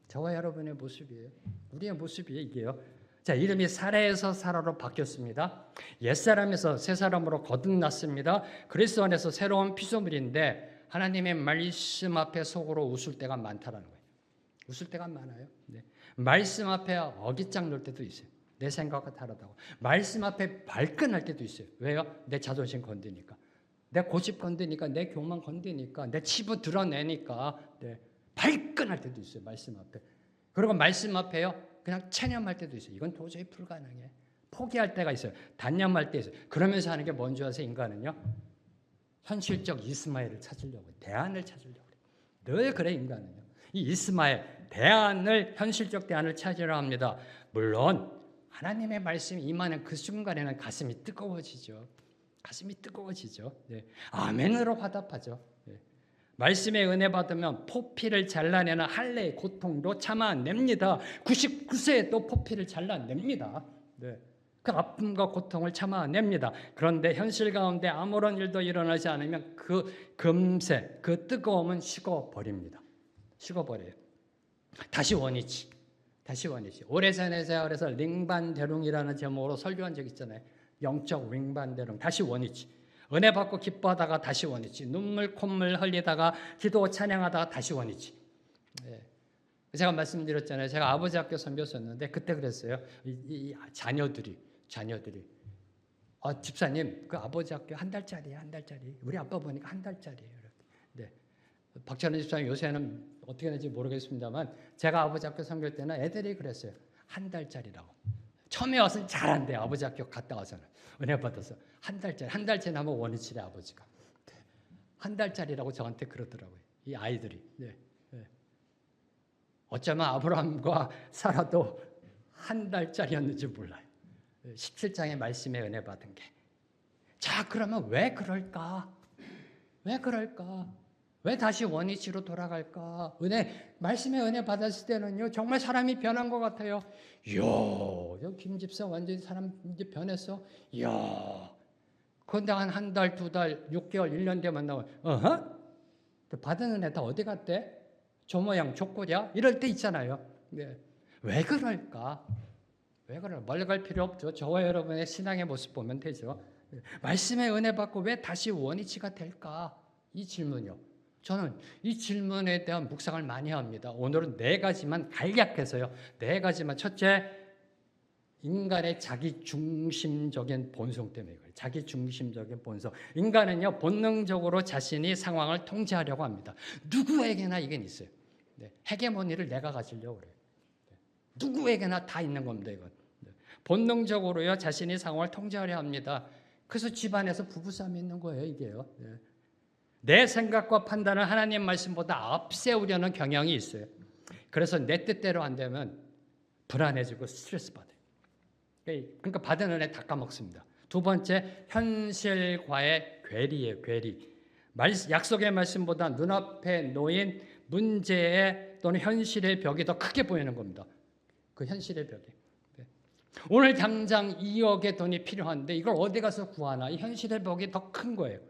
S1: 저와 여러분의 모습이에요. 우리의 모습이에요, 이게요. 자, 이름이 사라에서 사라로 바뀌었습니다. 옛사람에서 새사람으로 거듭났습니다. 그리스도 안에서 새로운 피조물인데 하나님의 말씀 앞에 속으로 웃을 때가 많다라는 거예요. 웃을 때가 많아요. 네. 말씀 앞에 어깃장 놓을 때도 있어요. 내 생각과 다르다고. 말씀 앞에 발끈할 때도 있어요. 왜요? 내 자존심 건드니까. 내 고집 건드니까, 내 교만 건드니까, 내 치부 드러내니까 네. 발끈할 때도 있어요. 말씀 앞에. 그리고 말씀 앞에요. 그냥 체념할 때도 있어요. 이건 도저히 불가능해. 포기할 때가 있어요. 단념할 때 있어요. 그러면서 하는 게 뭔지 아세요? 인간은요. 현실적 이스마엘을 찾으려고 해요. 대안을 찾으려고 해요. 늘 그래 인간은요. 이 이스마엘, 대안을 현실적 대안을 찾으려 합니다. 물론 하나님의 말씀이 임하는 그 순간에는 가슴이 뜨거워지죠. 가슴이 뜨거워지죠. 네. 아멘으로 화답하죠. 네. 말씀의 은혜 받으면 포피를 잘라내는 할례의 고통도 참아냅니다. 99세에도 포피를 잘라냅니다. 네. 그 아픔과 고통을 참아냅니다. 그런데 현실 가운데 아무런 일도 일어나지 않으면 그 금세 그 뜨거움은 식어버립니다. 식어버려요. 다시 원위치. 오래전에 제가 그래서 링반대룽이라는 제목으로 설교한 적 있잖아요. 영적 링반대룽. 다시 원위치. 은혜 받고 기뻐하다가 다시 원위치. 눈물 콧물 흘리다가 기도 찬양하다가 다시 원위치. 네. 제가 말씀드렸잖아요. 제가 아버지 학교 선교사였는데 그때 그랬어요. 이 자녀들이 집사님 그 아버지 학교 한 달짜리야. 우리 아빠 보니까 한 달짜리예요. 네. 박찬호 집사님 요새는 어떻게 되는지 모르겠습니다만 제가 아버지 학교 선교할 때는 애들이 그랬어요. 한 달짜리라고. 처음에 와서는 잘한대요. 아버지 학교 갔다 와서는. 은혜 받아서 한 달짜리 하면 원위치래 아버지가. 네. 한 달짜리라고 저한테 그러더라고요. 이 아이들이. 네. 네. 어쩌면 아브라함과 사라도 한 달짜리였는지 몰라요. 17장의 말씀에 은혜 받은 게. 자, 그러면 왜 그럴까? 왜 다시 원위치로 돌아갈까? 말씀의 은혜 받았을 때는요, 정말 사람이 변한 것 같아요. 이야, 김 집사 완전히 사람 이제 변했어. 이야, 그런데 한 달, 2달, 6개월, 1년 되면 나와. 받은 은혜 다 어디 갔대? 저 모양, 저 꼴이야? 이럴 때 있잖아요. 네. 왜 그럴까? 왜 그래요? 멀리 갈 필요 없죠. 저와 여러분의 신앙의 모습 보면 되죠. 말씀의 은혜 받고 왜 다시 원위치가 될까? 이 질문이요. 저는 이 질문에 대한 묵상을 많이 합니다. 오늘은 4가지만 간략해서요. 4가지만. 첫째, 인간의 자기중심적인 본성 때문에 그래요. 자기중심적인 본성. 인간은요, 본능적으로 자신이 상황을 통제하려고 합니다. 누구에게나 이건 있어요. 헤게모니를 내가 가지려고 그래요. 누구에게나 다 있는 겁니다, 이건. 본능적으로요, 자신이 상황을 통제하려 합니다. 그래서 집안에서 부부싸움이 있는 거예요, 이게요. 내 생각과 판단을 하나님 말씀보다 앞세우려는 경향이 있어요. 그래서 내 뜻대로 안 되면 불안해지고 스트레스 받아요. 그러니까 받은 은혜 다 까먹습니다. 두 번째, 현실과의 괴리예요, 괴리. 약속의 말씀보다 눈앞에 놓인 문제의 또는 현실의 벽이 더 크게 보이는 겁니다. 그 현실의 벽이. 오늘 당장 2억의 돈이 필요한데 이걸 어디 가서 구하나? 이 현실의 벽이 더 큰 거예요.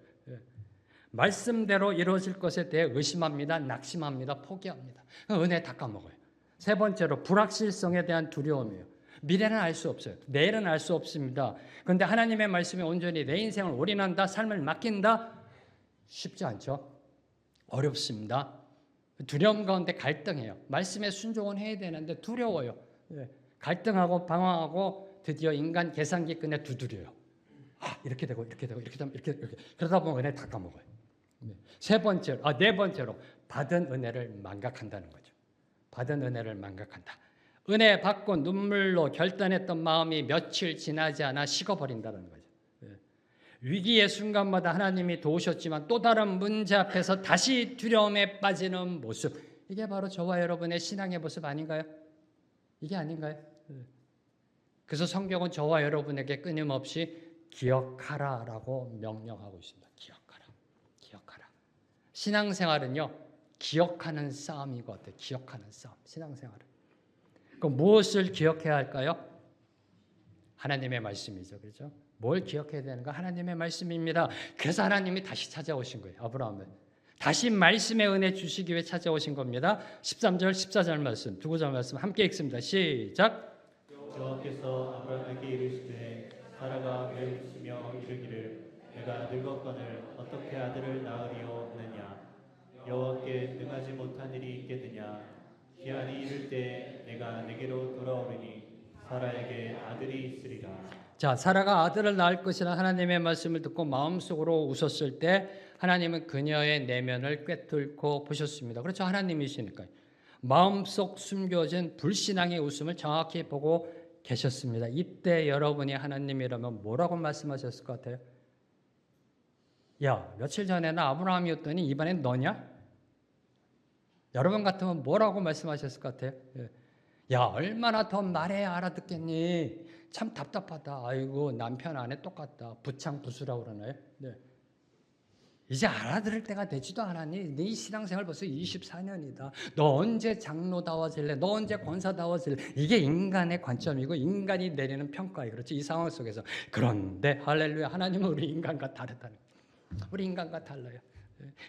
S1: 말씀대로 이루어질 것에 대해 의심합니다. 낙심합니다. 포기합니다. 은혜 다 까먹어요. 세 번째로 불확실성에 대한 두려움이에요. 미래는 알 수 없어요. 내일은 알 수 없습니다. 그런데 하나님의 말씀에 온전히 내 인생을 올인한다, 삶을 맡긴다? 쉽지 않죠. 어렵습니다. 두려움 가운데 갈등해요. 말씀에 순종은 해야 되는데 두려워요. 갈등하고 방황하고 드디어 인간 계산기 끈에 두드려요. 이렇게 되고 이렇게 되고 이렇게 되면 이렇게 그러다 보면 은혜 다 까먹어요. 네 번째로 받은 은혜를 망각한다는 거죠. 받은 은혜를 망각한다. 은혜 받고 눈물로 결단했던 마음이 며칠 지나지 않아 식어버린다는 거죠. 위기의 순간마다 하나님이 도우셨지만 또 다른 문제 앞에서 다시 두려움에 빠지는 모습. 이게 바로 저와 여러분의 신앙의 모습 아닌가요? 이게 아닌가요? 그래서 성경은 저와 여러분에게 끊임없이 기억하라라고 명령하고 있습니다. 기억하라. 기억하라. 신앙생활은요, 기억하는 싸움이거든요. 기억하는 싸움. 신앙생활은. 그럼 무엇을 기억해야 할까요? 하나님의 말씀이죠. 그렇죠? 뭘 기억해야 되는가? 하나님의 말씀입니다. 그래서 하나님이 다시 찾아오신 거예요. 아브라함을. 다시 말씀의 은혜 주시기 위해 찾아오신 겁니다. 13절, 14절 말씀, 두 구절 말씀 함께 읽습니다. 시작.
S2: 여호와께서 아브라함에게 이르시되 사라가 외우시며 이르기를 내가 늙었거늘 어떻게 아들을 낳으리요 하느냐. 여호와께 능하지 못한 일이 있겠느냐. 기한이 이를 때 내가 내게로 돌아오리니 사라에게 아들이 있으리라.
S1: 자, 사라가 아들을 낳을 것이라는 하나님의 말씀을 듣고 마음속으로 웃었을 때 하나님은 그녀의 내면을 꿰뚫고 보셨습니다. 그렇죠? 하나님이시니까요. 마음속 숨겨진 불신앙의 웃음을 정확히 보고 계셨습니다. 이때 여러분이 하나님이라면 뭐라고 말씀하셨을 것 같아요? 야, 며칠 전에 나 아브라함이었더니 이번엔 너냐? 여러분 같으면 뭐라고 말씀하셨을 것 같아요? 야, 얼마나 더 말해야 알아듣겠니? 참 답답하다. 아이고, 남편 아내 똑같다. 부창부수라고 그러나요? 네. 이제 알아들을 때가 되지도 않았니? 네 신앙생활 벌써 24년이다. 너 언제 장로다워질래? 너 언제 권사다워질래? 이게 인간의 관점이고 인간이 내리는 평가예요. 그렇죠? 이 상황 속에서. 그런데 할렐루야, 하나님은 우리 인간과 다르다는 거예요. 우리 인간과 달라요.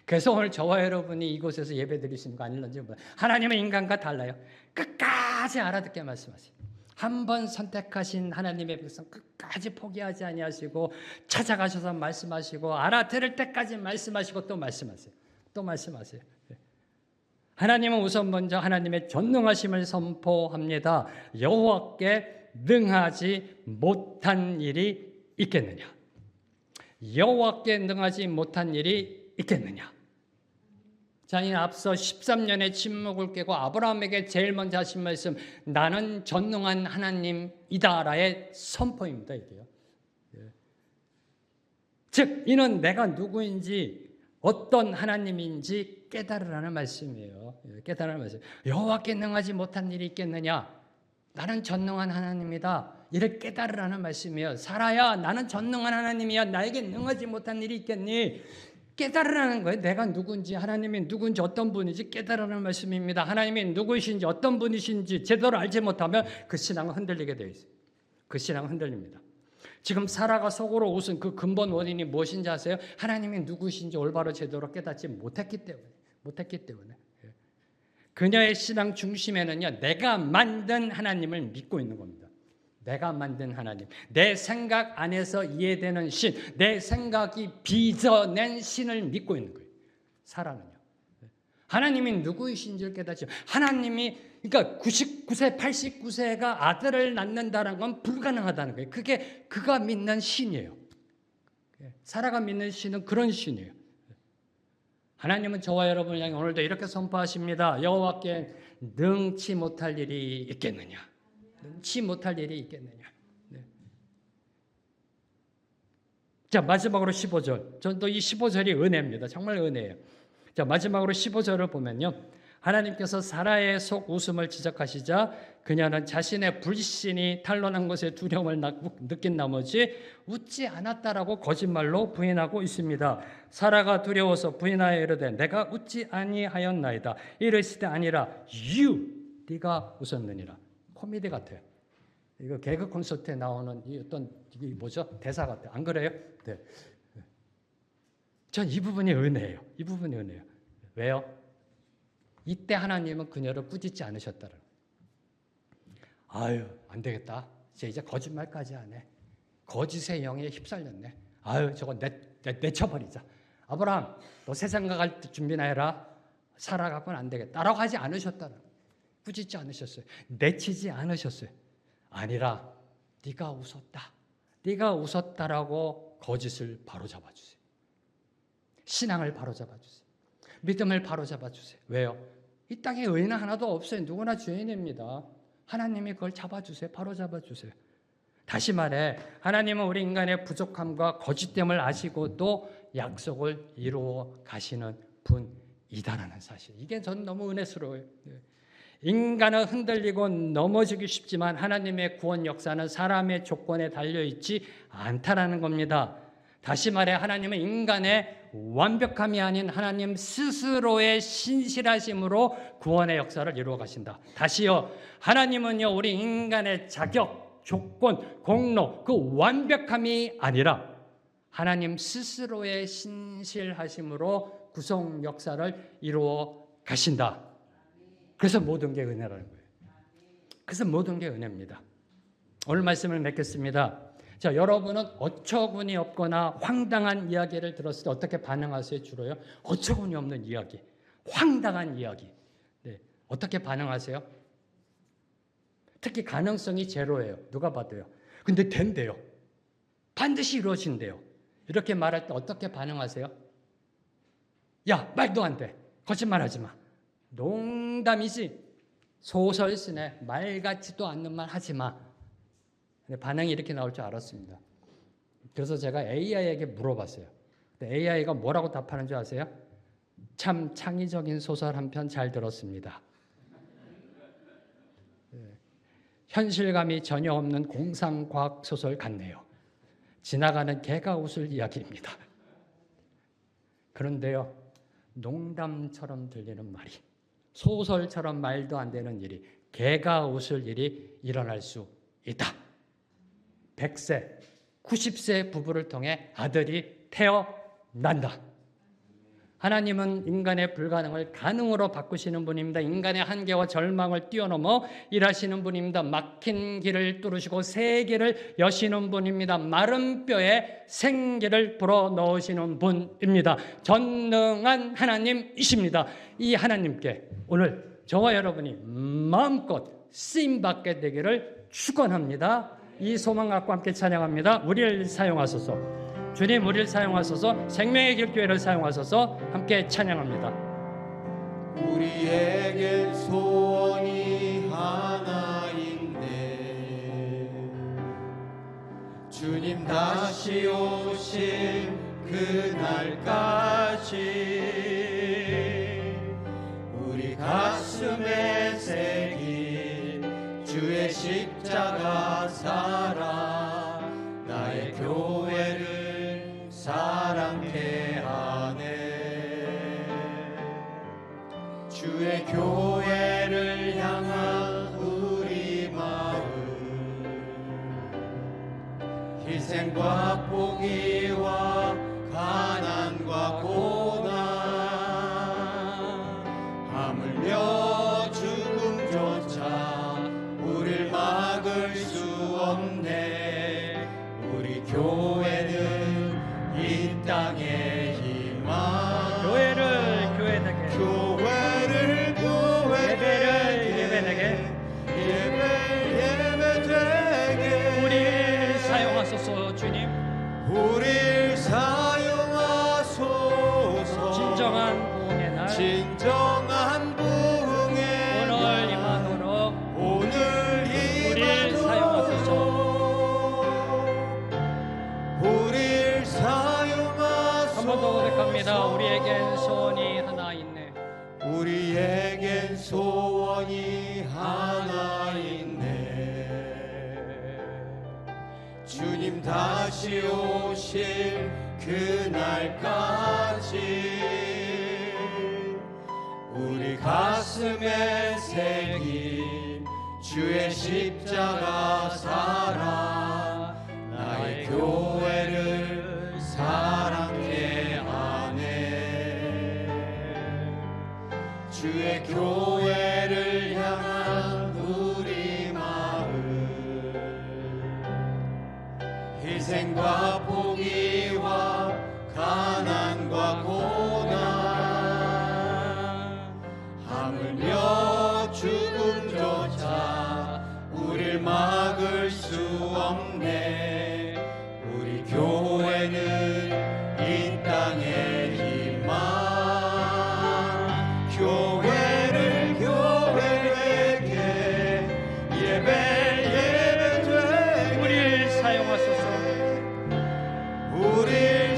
S1: 그래서 오늘 저와 여러분이 이곳에서 예배 드리시는 거 아닐런지 몰라요. 하나님은 인간과 달라요. 끝까지 알아듣게 말씀하세요. 한 번 선택하신 하나님의 백성 끝까지 포기하지 아니하시고 찾아가셔서 말씀하시고 알아들을 때까지 말씀하시고 또 말씀하세요. 또 말씀하세요. 하나님은 우선 먼저 하나님의 전능하심을 선포합니다. 여호와께 능하지 못한 일이 있겠느냐? 여호와께 능하지 못한 일이 있겠느냐? 자, 이 앞서 13년의 침묵을 깨고 아브라함에게 제일 먼저 하신 말씀, 나는 전능한 하나님이다라의 선포입니다. 이게요. 즉, 이는 내가 누구인지 어떤 하나님인지 깨달으라는 말씀이에요. 깨달으라는 말씀. 여호와께 능하지 못한 일이 있겠느냐? 나는 전능한 하나님이다. 이를 깨달으라는 말씀이에요. 사라야, 나는 전능한 하나님이야. 나에게 능하지 못한 일이 있겠니? 깨달으라는 거예요. 내가 누군지, 하나님이 누군지, 어떤 분인지 깨달으라는 말씀입니다. 하나님이 누구이신지, 어떤 분이신지 제대로 알지 못하면 그 신앙은 흔들리게 되어 있어요. 그 신앙은 흔들립니다. 지금 사라가 속으로 웃은 그 근본 원인이 무엇인지 아세요? 하나님이 누구이신지 올바로 제대로 깨닫지 못했기 때문에. 그녀의 신앙 중심에는요, 내가 만든 하나님을 믿고 있는 겁니다. 내가 만든 하나님, 내 생각 안에서 이해되는 신, 내 생각이 빚어낸 신을 믿고 있는 거예요. 사라는요. 하나님이 누구이신지를 깨닫죠. 하나님이 그러니까 99세, 89세가 아들을 낳는다는 건 불가능하다는 거예요. 그게 그가 믿는 신이에요. 사라가 믿는 신은 그런 신이에요. 하나님은 저와 여러분을 향해 오늘도 이렇게 선포하십니다. 여호와께 능치 못할 일이 있겠느냐? 능치 못할 일이 있겠느냐? 네. 자, 마지막으로 15절. 전또 이 15절이 은혜입니다. 정말 은혜예요. 자, 마지막으로 15절을 보면요. 하나님께서 사라의 속 웃음을 지적하시자 그녀는 자신의 불신이 탄로난 것에 두려움을 느낀 나머지 웃지 않았다라고 거짓말로 부인하고 있습니다. 사라가 두려워서 부인하여 이르되 내가 웃지 아니하였나이다. 이르시되 아니라 네가 웃었느니라. 코미디 같아요. 이거 개그 콘서트에 나오는 이 어떤 이게 뭐죠? 대사 같아요. 안 그래요? 네. 전 이 부분이 은혜예요. 이 부분이 은혜예요. 왜요? 이때 하나님은 그녀를 꾸짖지 않으셨다는. 아유, 안 되겠다. 이제 거짓말까지 안 해. 거짓의 영에 휩쓸렸네. 아유, 저거 내쳐버리자. 아브라함, 너 세상 갈 준비나 해라. 살아가고는 안 되겠다라고 하지 않으셨다는. 꾸짖지 않으셨어요. 내치지 않으셨어요. 아니라 네가 웃었다. 네가 웃었다라고 거짓을 바로잡아 주세요. 신앙을 바로잡아 주세요. 믿음을 바로잡아 주세요. 왜요? 이 땅에 의인은 하나도 없어요. 누구나 죄인입니다. 하나님이 그걸 잡아주세요. 바로잡아 주세요. 다시 말해 하나님은 우리 인간의 부족함과 거짓됨을 아시고도 약속을 이루어 가시는 분이다라는 사실. 이게 전 너무 은혜스러워요. 인간은 흔들리고 넘어지기 쉽지만 하나님의 구원 역사는 사람의 조건에 달려있지 않다라는 겁니다. 다시 말해 하나님은 인간의 완벽함이 아닌 하나님 스스로의 신실하심으로 구원의 역사를 이루어 가신다. 다시요. 하나님은요 우리 인간의 자격, 조건, 공로 그 완벽함이 아니라 하나님 스스로의 신실하심으로 구속 역사를 이루어 가신다. 그래서 모든 게 은혜라는 거예요. 그래서 모든 게 은혜입니다. 오늘 말씀을 맺겠습니다. 자, 여러분은 어처구니 없거나 황당한 이야기를 들었을 때 어떻게 반응하세요? 주로요? 어처구니 없는 이야기, 황당한 이야기. 네, 어떻게 반응하세요? 특히 가능성이 제로예요. 누가 봐도요. 근데 된대요. 반드시 이루어진대요. 이렇게 말할 때 어떻게 반응하세요? 야, 말도 안 돼. 거짓말하지 마. 농담이지. 소설 쓰네. 말 같지도 않는 말 하지 마. 반응이 이렇게 나올 줄 알았습니다. 그래서 제가 AI에게 물어봤어요. AI가 뭐라고 답하는 줄 아세요? 참 창의적인 소설 한 편 잘 들었습니다. 현실감이 전혀 없는 공상과학 소설 같네요. 지나가는 개가 웃을 이야기입니다. 그런데요, 농담처럼 들리는 말이, 소설처럼 말도 안 되는 일이, 개가 웃을 일이 일어날 수 있다. 100세, 90세 부부를 통해 아들이 태어난다. 하나님은 인간의 불가능을 가능으로 바꾸시는 분입니다. 인간의 한계와 절망을 뛰어넘어 일하시는 분입니다. 막힌 길을 뚫으시고 새 길을 여시는 분입니다. 마른 뼈에 생기를 불어넣으시는 분입니다. 전능한 하나님이십니다. 이 하나님께 오늘 저와 여러분이 마음껏 쓰임받게 되기를 축원합니다. 이 소망 갖고 함께 찬양합니다. 우리를 사용하소서. 주님 우리를 사용하소서. 생명의 길 교회를 사용하소서. 함께 찬양합니다.
S3: 우리에겐 소원이 하나인데 주님 다시 오실 그날까지 우리 가슴에 새긴 주의 십자가 사랑 나의 교회를 사랑케 하네. 주의 교회를 향한 우리 마음 희생과 포기와 가난과 고난 하물며 죽음조차 우릴 막을 수 없는 땅에 임하
S1: 교회를 교회되게
S3: 교회를
S1: 예배를 예배되게
S3: 예배되게
S1: 우리를 사용하소서. 주님
S3: 우리를 사용하소서.
S1: 진정한 부흥의 날
S3: 진정한 부흥의
S1: 오늘
S3: 날
S1: 임하도록
S3: 오늘
S1: 우리를 사용하소서.
S3: 우리를 사용하소서.
S1: 한 번 더 고백합니다. 우리에겐 소원이 하나 있네.
S3: 우리에겐 소원이 하나 있네. 주님 다시 오실 그날까지 우리 가슴에 새긴 주의 십자가 사랑 나의 교회를 사랑케 하네. 주의 교회를 향한 우리 마음 희생과 포기와 가난과 고난 하물며 죽음조차 우릴 막을 수 없네. 우리 교회는 이 땅에 임한 교회를 교회에게 예배되게
S1: 우리를 사용하소서.
S3: 우릴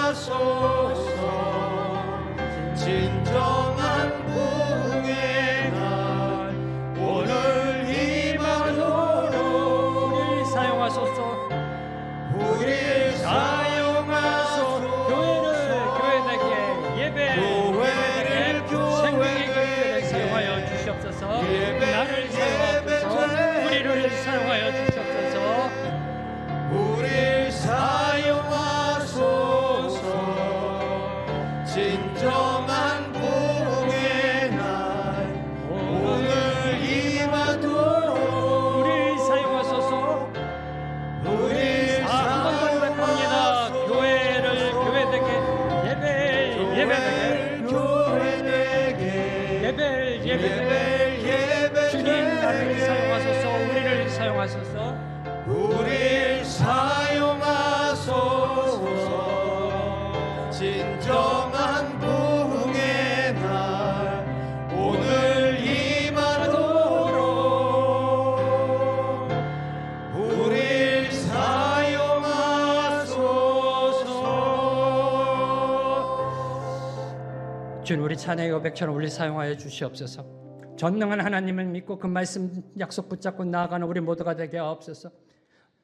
S3: 사용하소서. 진정한 부흥의 날 오늘 임하도록
S1: 우리를 사용하소서.
S3: 우릴 사용하소서.
S1: 교회를 교회되게 예배
S3: 교회를
S1: 생명의 교회를
S3: 교회에게
S1: 사용하여 주시옵소서.
S3: 예배,
S1: 나를 사용하옵소서.
S3: 예배,
S1: 우리를 사용하여 주시옵소서.
S3: 우릴 사용하소서. 진정한 부흥의 날 오늘 임하도록
S1: 우리를 사용하소서.
S3: 우릴
S1: 한번 더 고백합니다. 교회를 교회되게 예배되게
S3: 교회에게
S1: 예배되게 주님 나를 사용하소서. 우리를 사용하소서.
S3: 우릴 사용하소서. 진정한 부흥의 날 오늘 임하도록 우릴 사용하소서.
S1: 주님 우리 찬양의 고백처럼 우리 사용하여 주시옵소서. 전능한 하나님을 믿고 그 말씀 약속 붙잡고 나아가는 우리 모두가 되게 하옵소서.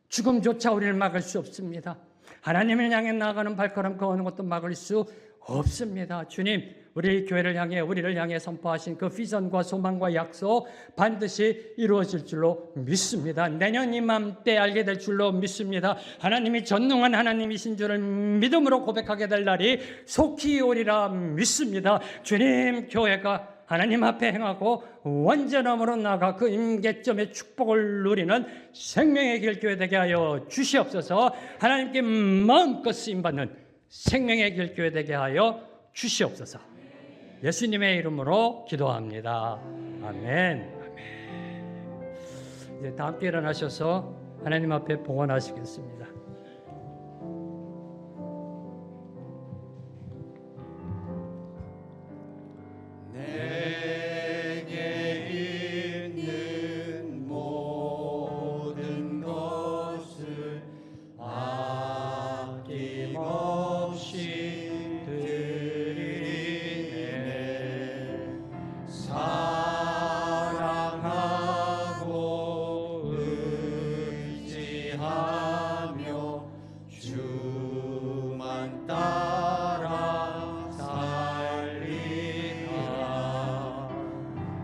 S1: 죽음조차 우리를 막을 수 없습니다. 하나님을 향해 나아가는 발걸음 그 어느 것도 막을 수 없습니다. 주님 우리 교회를 향해 우리를 향해 선포하신 그 비전과 소망과 약속 반드시 이루어질 줄로 믿습니다. 내년 이맘때 알게 될 줄로 믿습니다. 하나님이 전능한 하나님이신 줄을 믿음으로 고백하게 될 날이 속히 오리라 믿습니다. 주님 교회가 하나님 앞에 행하고 완전함으로 나아가 그 임계점의 축복을 누리는 생명의 길 교회 되게 하여 주시옵소서. 하나님께 마음껏 쓰임받는 생명의 길 교회 되게 하여 주시옵소서. 예수님의 이름으로 기도합니다. 아멘. 이제 다 함께 일어나셔서 하나님 앞에 봉헌하시겠습니다.
S3: 내게 있는 모든 것을 아낌없이 드리네. 사랑하고 의지하며 주만 따라 살리라.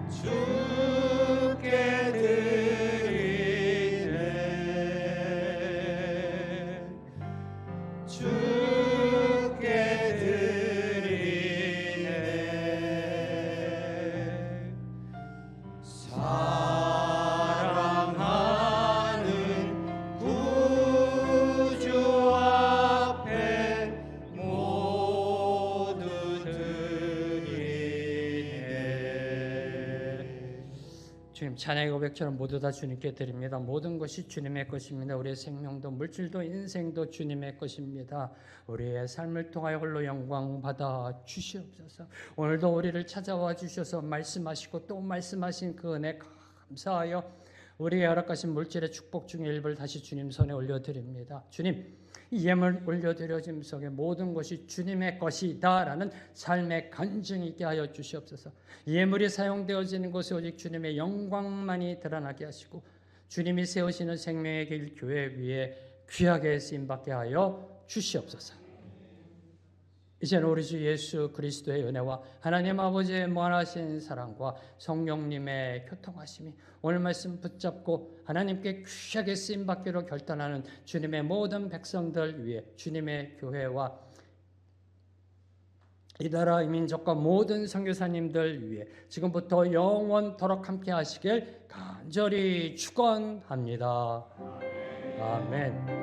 S3: 주께 드리네. 주께 드리네. 사랑하는 구주 앞에
S1: 주님 찬양의 고백처럼 모두 다 주님께 드립니다. 모든 것이 주님의 것입니다. 우리의 생명도 물질도 인생도 주님의 것입니다. 우리의 삶을 통하여 홀로 영광 받아 주시옵소서. 오늘도 우리를 찾아와 주셔서 말씀하시고 또 말씀하신 그 은혜 감사하여 우리의 허락하신 물질의 축복 중에 일부를 다시 주님 손에 올려드립니다. 주님, 이 예물 올려드려짐 속에 모든 것이 주님의 것이다라는 삶의 간증이 있게 하여 주시옵소서. 예물이 사용되어지는 곳에 오직 주님의 영광만이 드러나게 하시고 주님이 세우시는 생명의 길 교회 위에 귀하게 쓰임받게 하여 주시옵소서. 이제는 우리 주 예수 그리스도의 은혜와 하나님 아버지의 무한하신 사랑과 성령님의 교통하심이 오늘 말씀 붙잡고 하나님께 귀하게 쓰임받기로 결단하는 주님의 모든 백성들 위해 주님의 교회와 이 나라 이민족과 모든 선교사님들 위해 지금부터 영원토록 함께 하시길 간절히 축원합니다. 아멘.